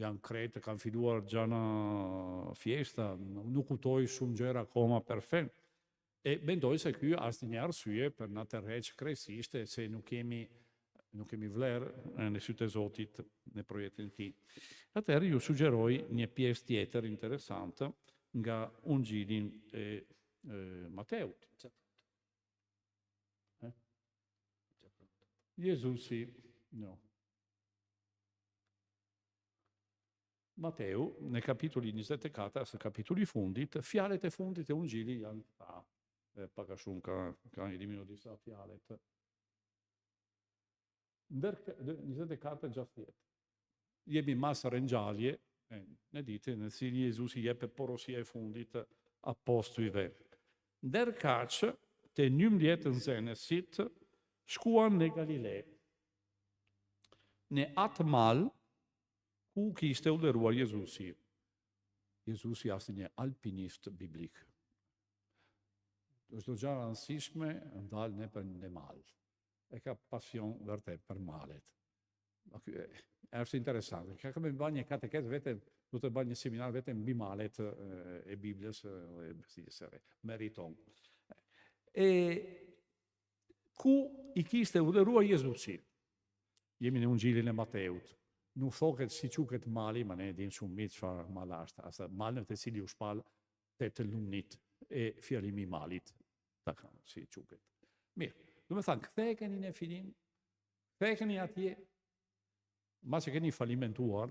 janë kretë, kanë filluar gjana fjeshta, nuk kuptoj shumë gjëra akoma për fen. E mendoj se ky është një arsye për na tërheq krejtësisht se nuk kemi vlerë në sytë e Zotit në projektin e tij. Atëherë ju sugjeroj një pjesë tjetër interesante nga Ungjilin e Mateut. Jezusi, no. Mateu, në kapitulli 24, së kapitulli fundit, fjalet e fundit e Ungjili janë ta, paka shumë ka eliminu disa fjalet. Ndër 24 gjashtjet, jemi mas rëngjalje, në ditën në cilin Jezusi jepe porosia e fundit apostujve. Ndër kaq, të 11 nxënësit shkuan në Galile. Në atë mal, ku kishte udhëruar Jezusi. Jezusi është një alpinist biblik. Çdo gjë e rëndësishme ndalë nëpër në mal. E ka pasion vërtet për malet. Është interesante. Ka këmë bërë një katekes vetëm, do të bërë një seminar vetëm mbi malet e Biblës e besisë së re. Meriton. Ku i kishte udhëruar Jezusi. Jemi në Ungjillin e Mateut. Nuk thoket si quket mali, ma ne e dim shumë mirë çfarë mal është, asa malin të cili u shpal të lumnit e fjalimi i malit. Si quket. Mirë, do me thënë, ktheheni në fillim, ktheheni atje, ma që keni falimentuar,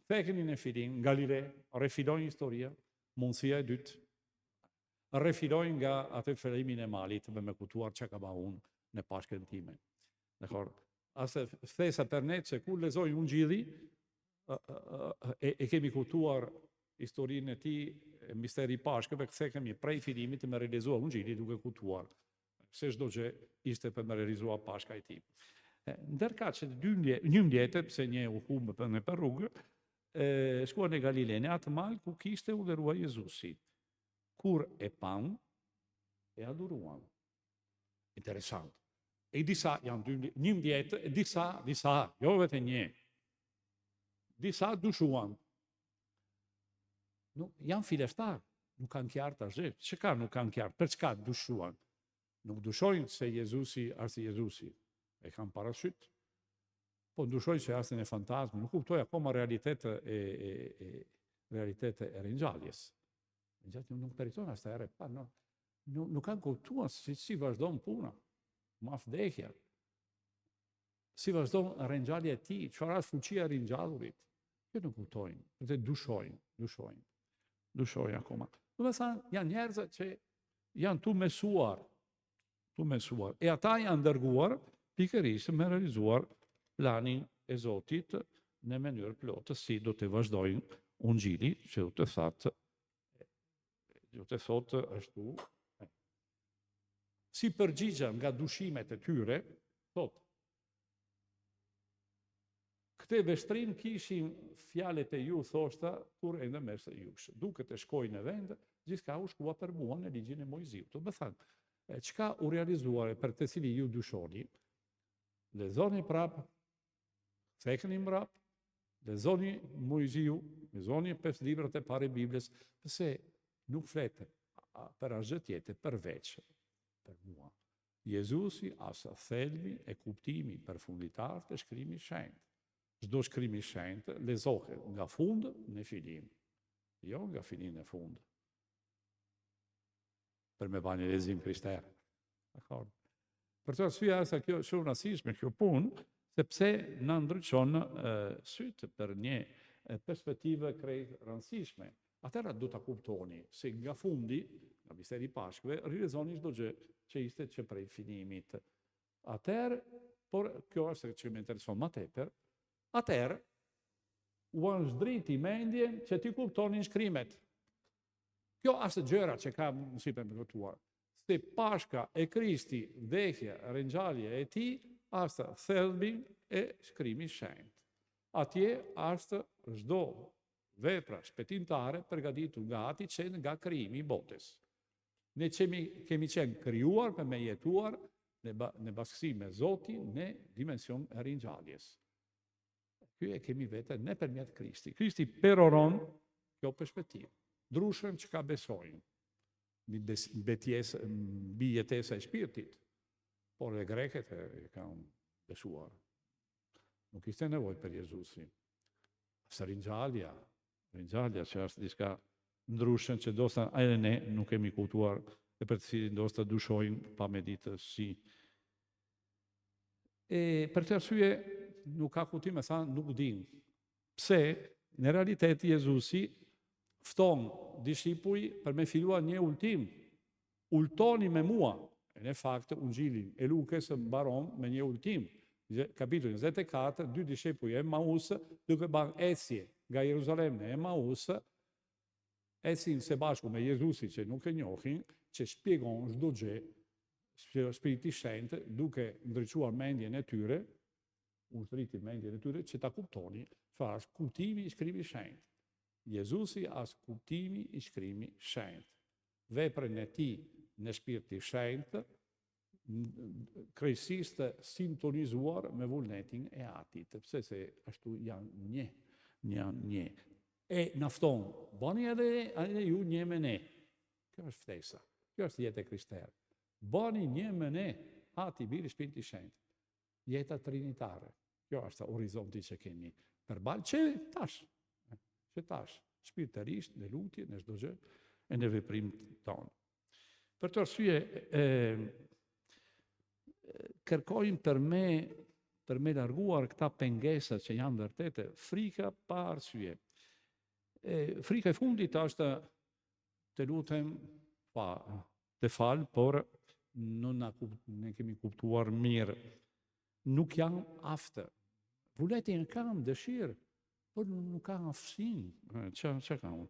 ktheheni në fillim, nga lire, refilojnë historia, mundësia e dytë, refilojnë nga atë falimin e malit, me kuptuar që ka ba unë në Pashkën time. Dakor? Ase thesa për ne që kur lezojnë Ungjilli, e kemi kuptuar historinë e tij, misteri i Pashkëve, kthehemi prej fillimit të me realizuar Ungjilli duke kuptuar se çdo gjë ishte për me realizuar Pashka e tij. Ndërka që 11, pse një u humbë për rrugë, shkuan në Galilenë, atë mal ku kishte udhëruar Jezusi. Kur e pan, e aduruan. Interesant. E disa janë 11, disa, jo vetë një. Disa dushuan. Janë fileftar, nuk kanë qartë asgjë. Çka nuk kanë qartë? Për çka dushuan? Nuk dushojnë se Jezusi është Jezusi. E kanë parasysh. Po dushojnë se është një fantazmë. Nuk kuptoj akoma realitetet e ringjalljes. Ringjallja nuk periton as herë pa, nuk kanë kuptuar si vazhdon puna. Ma vdekja. Si vazhdon ringjallja e tij, çfarë është fuqia e ringjallërit? Kjo nuk kuptojnë. Dhe dushojnë akoma. Do të thënë, janë njerëz që janë tu mesuar. E ata janë dërguar pikërisht me realizuar planin e Zotit në mënyrë plotë, si do të vazhdojnë Ungjilli, që do të thotë ashtu. Si përgjigjen nga dushimet e tyre, thotë, këte veshtrim kishin fjalet e ju thoshta, kur ende mes e jush. Duke të shkojnë në vend, gjithka u shkua për mua në ligjin e Mojziut. Do të thënë, çka u realizuar për të cili ju dushoni, lexoni prap, thekni mbrap, lexoni Mojziu, lexoni 5 librat e parë Biblës, pse nuk flete për asgjë tjetër përveç për mua. Jezusi asa thelbi e kuptimi përfunditar të shkrimit shenjtë. Çdo shkrim i shenjtë lezohet nga fund në fillim, jo nga fillim në fund. Për me bani lezim krishter. Për të arsye se kjo është shumë rastishme kjo punë, sepse na ndryqon sytë për një perspektive krejt rëndësishme. Atëra do ta kuptoni se nga fundi, nga misteri i Pashkëve, realizoni çdo gjë që ishte që prej fillimit. Atëherë, por kjo është që më intereson më tepër, atëherë u zhdriti mendjen që ti kuptonin shkrimet. Kjo është gjëra që ka si për më kuptuar. Se Pashka e Krishti, vdekja, ringjallja e tij është thelbi e shkrimit shenjtë. Atje është çdo vepra shpëtimtare përgatitur nga Ati që nga krijimi i botës. Ne kemi qenë krijuar për me jetuar në bashkësi me Zotin në dimension e ringjalljes. Ky e kemi vetë nëpërmjet Krishtit. Krishti peroron kjo perspektivë. Ndrushëm që ka besojnë, mbi jetesa e shpirtit, por e greket e kanë besuar. Nuk ishte nevojë për Jezusin. Së ringjallja që është diçka ndrushëm që dosta edhe ne nuk kemi kuptuar e për të cilin dosta dushojnë pa me ditë si. E për të arsye nuk ka kuptim, e thanë nuk dim. Pse në realitet Jezusi fton dishipuj për me filluar një ultim. Ultoni me mua. E në fakt, Ungjilli e Lukës mbaron me një ultim. Kapitull 24, 2 dishipuj e Emaus, duke bën ecje nga Jeruzalem në Emaus, ecin së bashku me Jezusi që nuk e njohin, që shpjegon çdo gjë, Spiriti Shenjtë, duke ndriçuar mendjen e tyre, udhëriti mendjen e tyre që ta kuptoni çfarë është kuptimi i shkrimit shenjtë. Jezusi është kuptimi i shkrimit shenjtë. Veprën e tij në Spirtin Shenjtë krejtësisht sintonizuar me vullnetin e Atit, sepse se ashtu janë një. E nafton, bani edhe ju një me ne. Kjo është ftesa. Kjo është jetë krishtere. Bani një me ne, Ati, Biri, Shpirti Shenjtë. Jeta trinitare. Kjo është horizonti që kemi përballë, që tash, shpirtërisht, në lutje, në çdo gjë, e në veprim tonë. Për të arsye, kërkojmë për me larguar këta pengesa që janë vërtete, frika pa arsye. Frika e fundit është të lutem të fal, por ne kemi kuptuar mirë. Nuk janë aftë. Vullnetin kanë dëshirë, por nuk kanë aftësinë. Që kanë?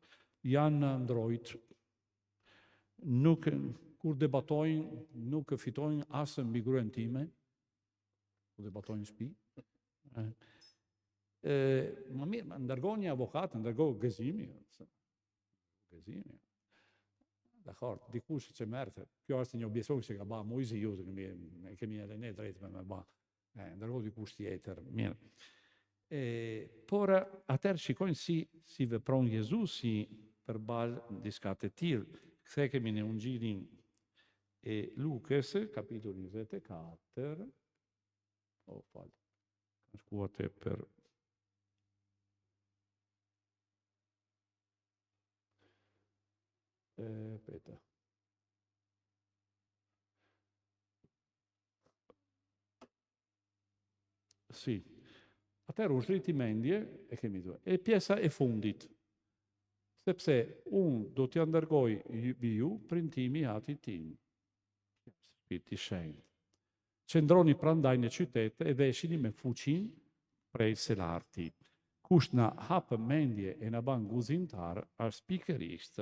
Janë ndrojt. Kur debatojnë, nuk fitojnë asë mbi gruan time. Kur debatojnë në shtëpi. Më mirë, ndërgo një avokat, ndërgo gëzimi. Dakor, dikush që merrte. Kjo është një objection që ka ba Mojzi ju, kemi edhe ne drejtë me ba. Ndërgo dikush tjetër, mirë. Por atëherë shikojnë si vepron Jezusi përballë diçka të tillë. Kthehemi në Ungjilin e Lukës, kapitulli 24. Shkuat për peta. Si. Atëherë u zhriti mendje, e kemi thënë, e pjesa e fundit. Sepse unë do t'ja ndërgoj ju printimi i Atit tim. Shpirti Shenjtë. Qëndroni prandaj në qytet e veshini me fuqinë prej së larti. Kush na hapë mendje e na bën guzimtar, është pikërisht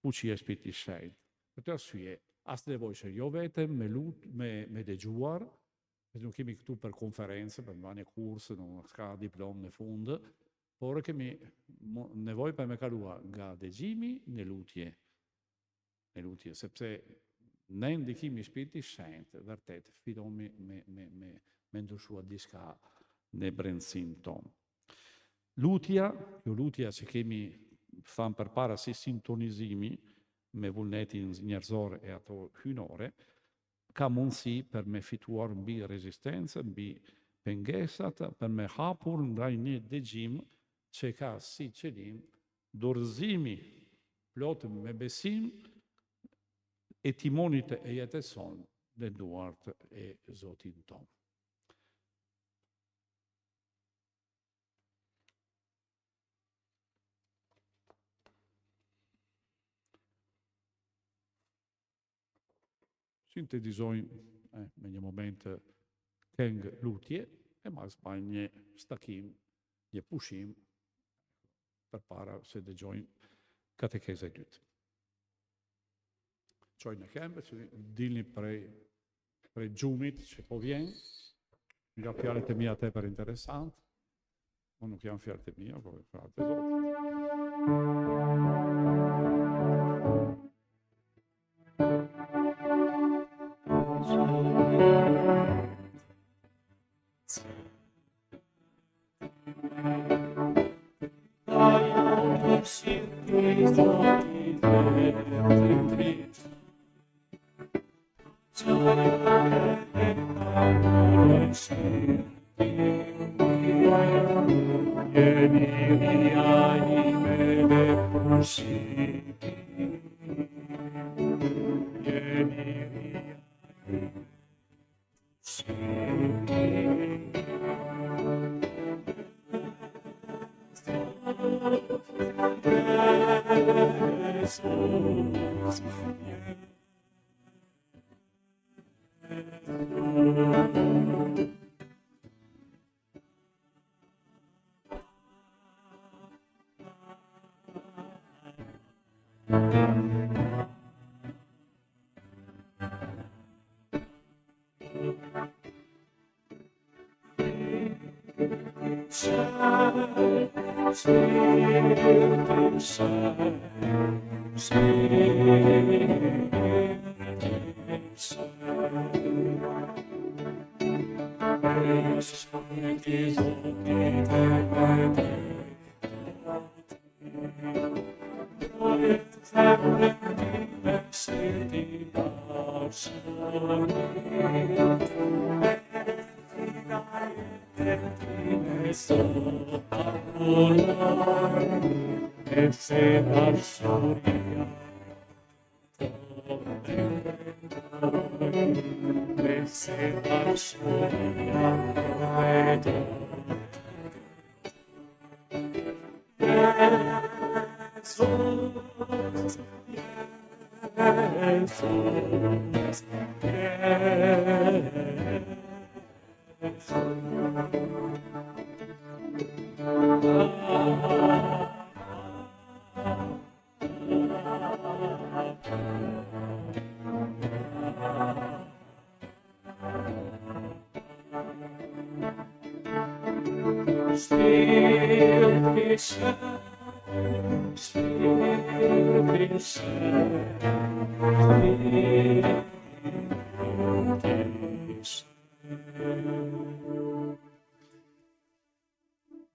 fuqia e Shpirtit Shenjtë. Për të arsye, as nevojshë jo vetëm me dëgjuar, nuk kemi këtu për konferencë, për një kursë, nuk ka diplomë në fundë, por kemi nevojë për me kalua nga dëgjimi në lutje. Në lutje, sepse në ndikimi i Shpirtit Shenjtë, vërtet, fidomi me ndryshua diçka në brendësinë tonë. Lutja që kemi thamë përpara si sintonizimi me vullnetin njerëzor e ato hynore, ka mundësi për me fituar mbi rezistencë, mbi pengesat, për me hapur ndaj një dëgjim që ka si qëllim dorëzimi plot me besim e timonit e jetës sonë në duart e Zotit tonë. Sintetizojmë me një moment këngë lutje e mas pa një stakim, një pushim për para se dëgjojmë katekeza e dytë. Qojnë në këmbë, që dilni prej gjumit që po vjen, nga fjalët e mia tepër interesant, unë nuk janë fjalët e mia, por fjalët e Zotit.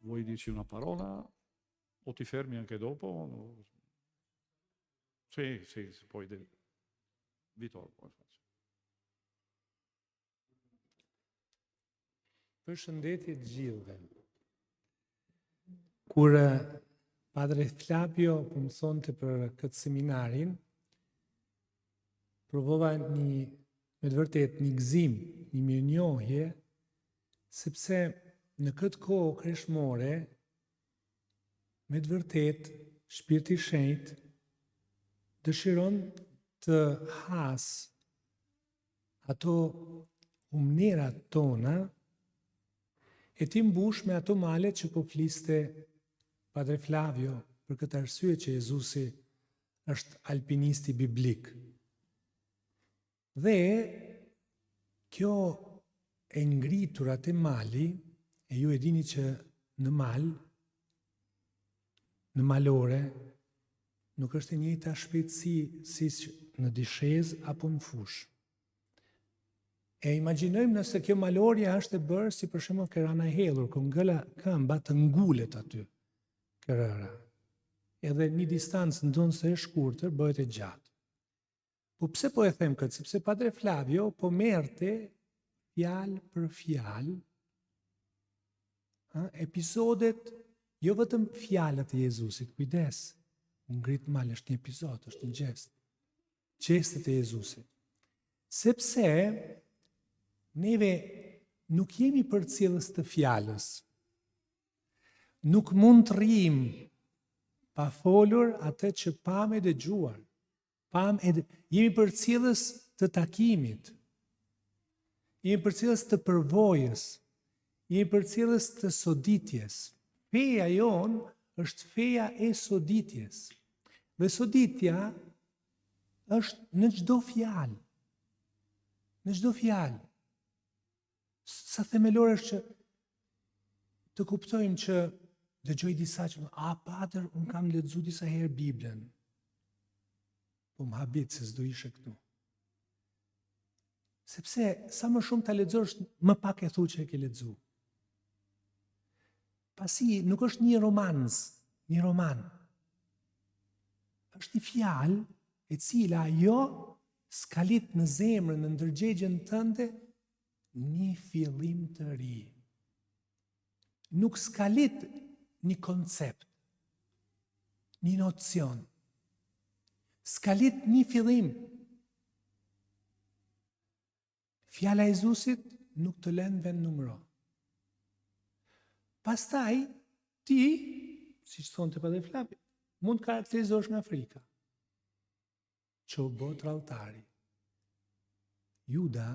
Vuoi dirci una parola o ti fermi anche dopo? Sì, poi Vitor. Përshëndetje të gjithëve. Kur Padre Flavio po më thonte për këtë seminarin, provova me të vërtet një gëzim, një mirënjohje, sepse në këtë kohë kreshmore, me të vërtet, Shpirti i Shenjtë dëshiron të hasë ato humnerat tona e ti mbush me ato malet që po fliste Padre Flavio për këtë arsye që Jezusi është alpinisti biblik. Dhe kjo e ngritur atë mali, e ju e dini që në malore, nuk është e njëjta shpejtësi si në dishez apo në fush. E imagjinojmë nëse kjo malorja është e bërë si për shembull ke rana e hellur, ku ngëla këmba të ngulet aty kërëra. Edhe një distancë ndonse e shkurtër bëhet e gjatë. Po pse po e them këtë? Sepse Padre Flavio po merrte fjalë për fjalë episodet, jo vetëm fjalët e Jezusit, kujdes. Ngrit mal është një epizod, është një gjest. Gjestet e Jezusit. Sepse neve nuk jemi përcjellës të fjalës. Nuk mund të rrim pa folur atë që pam e dëgjuar. Jemi përcjellës të takimit. Jemi përcjellës të përvojës. Jemi përcjellës të soditjes. Feja jon është feja e soditjes. Dhe soditja është në çdo fjalë. Në çdo fjalë. Sa themelore është që të kuptojmë që dëgjoj disa që pater, unë kam lexuar disa herë Biblën. Po më habit se s'do ishe këtu. Sepse sa më shumë ta lexosh, më pak e thu që e ke lexuar. Pasi nuk është një roman. Është një fjalë e cila skalit në zemrën, në ndërgjegjen tënde, një fillim të ri. Nuk skalit një koncept, një nocion. Skalit një fillim. Fjala e Jezusit nuk të lën vend numëro. Pastaj, ti, si që thonë të Padre Flavio, mund karakterizosh nga frika. Që u bot ralltari. Juda,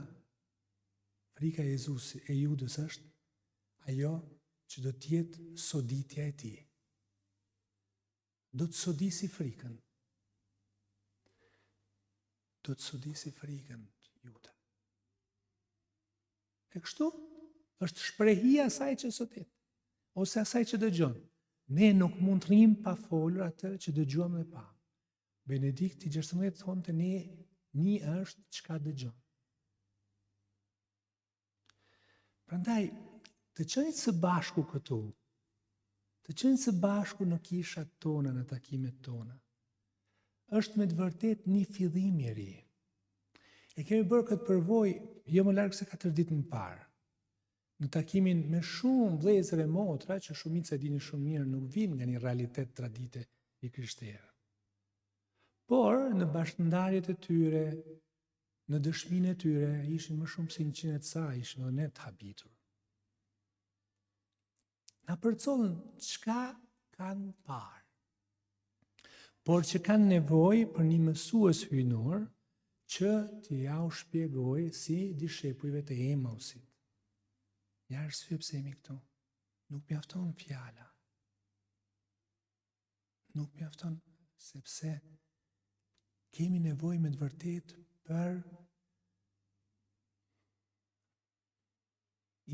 frika e Jezusit e Judës është ajo që do t'jetë soditja e tij. Do të sodisi frikën. Juda. E kështu është shprehia asaj që sodit, ose asaj që dëgjon. Ne nuk mund të rrim pa folur atë që dëgjuam dhe pa. Benedikti XVI thonë të ne, një është çka dëgjon. Prandaj, të qenit së bashku këtu, të qenit së bashku në kishat tona, në takimet tona, është me të vërtet një fillim i ri. E kemi bërë këtë përvojë jo më larg se 4 ditë më parë. Në takimin me shumë vëllezër e motra që shumica e dini shumë mirë nuk vinë nga një realitet tradite i krishterë. Por në bashkëndarjet e tyre, në dëshminë e tyre, ishin më shumë se 100 të sa, ishin edhe ne të habitur. Na përcollën çka kanë parë, por që kanë nevojë për një mësues hyjnor që t'i jau shpjegoj si dishepujve të Emausit. Ja arsye pse jemi këtu. Nuk mjafton fjala. Nuk mjafton sepse kemi nevojë me të vërtet për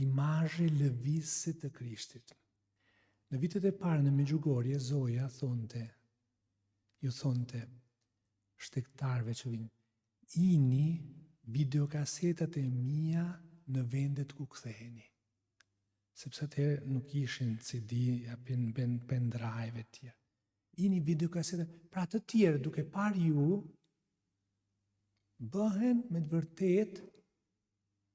imazhe lëvizëse të Krishtit. Në vitet e parë në Medjugorje, Zoja ju thonte shtektarëve që vinë, ini videokasetat e mia në vendet ku ktheheni. Sepse atëherë nuk ishin CD, pendrive e tjerë. Ini videokasetat, pra të tjerë duke parë ju, bëhen me të vërtet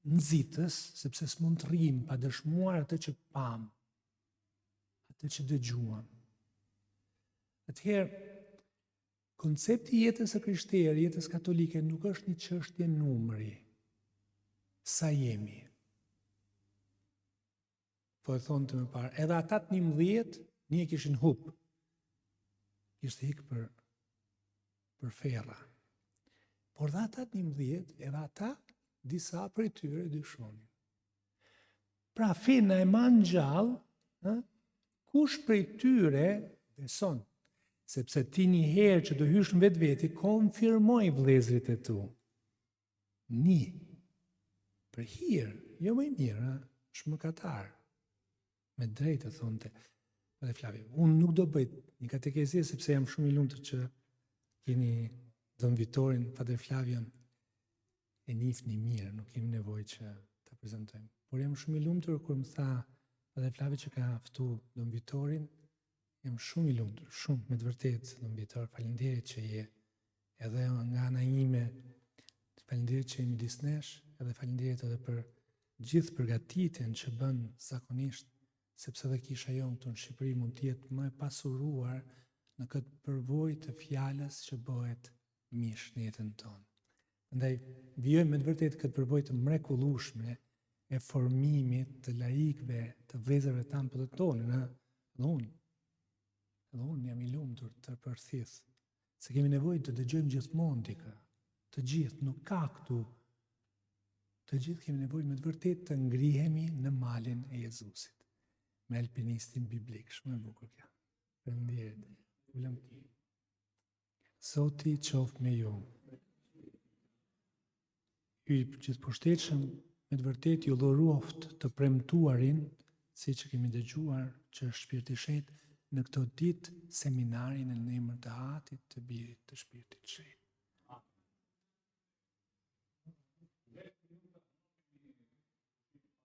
nxitës, sepse s'mund të rrim pa dëshmuar atë që pam, atë që dëgjuam. Atëherë, koncepti i jetës së krishterë, jetës katolike, nuk është një çështje numri. Sa jemi? Po e thonë të më parë, edhe ata 11, një kishin hup. Kishte hik për ferra. Por dhe ata 11, edhe ata, disa për i tyre dyshonin. Pra, fina e man gjallë, kush për i tyre beson? Sepse ti një herë që do hysh në vetë veti, konfirmoj vëllezërit e tu. Për hirë, jo më i mirë, shmëkatar. Me drejtë, thonte Padre Flavio. Unë nuk do bëjt një katekezi, sepse jam shumë i lumtur që keni Don Vitorin, Padre Flavion, e njihni mirë, nuk kemi nevojë që ta prezantojmë. Por jam shumë i lumtur kur më tha Padre Flavio që ka ftu Don Vitorin. Jam shumë i lumtur, shumë, me të vërtetë, Don Vitor, faleminderit që je. Edhe nga ana ime, faleminderit që jemi midis nesh, edhe faleminderit edhe për gjithë përgatitjen që bën zakonisht, sepse edhe kisha jonë këtu në Shqipëri mund të jetë më e pasuruar në këtë përvojë të fjalës që bëhet mish në jetën tonë. Prandaj vijojmë me të vërtetë këtë përvojë të mrekullueshme e formimit të laikëve, të vëllezërve tanë për të tonë, Edhe unë jam i lumtur të përthith, se kemi nevojë të dëgjojmë gjithmonë dikë. Të gjithë, nuk ka këtu. Të gjithë kemi nevojë me të vërtetë të ngrihemi në malin e Jezusit. Me alpinistin biblik, shumë e bukur kjo. Faleminderit. Zoti qoftë me ju. Ju i gjithëpushtetshëm, me të vërtetë ju dhuroft të premtuarin, siç kemi dëgjuar që është Shpirti i Shenjtë në këto ditë seminarin në emër të Atit, të Birit, të Shpirtit të Shenjtë.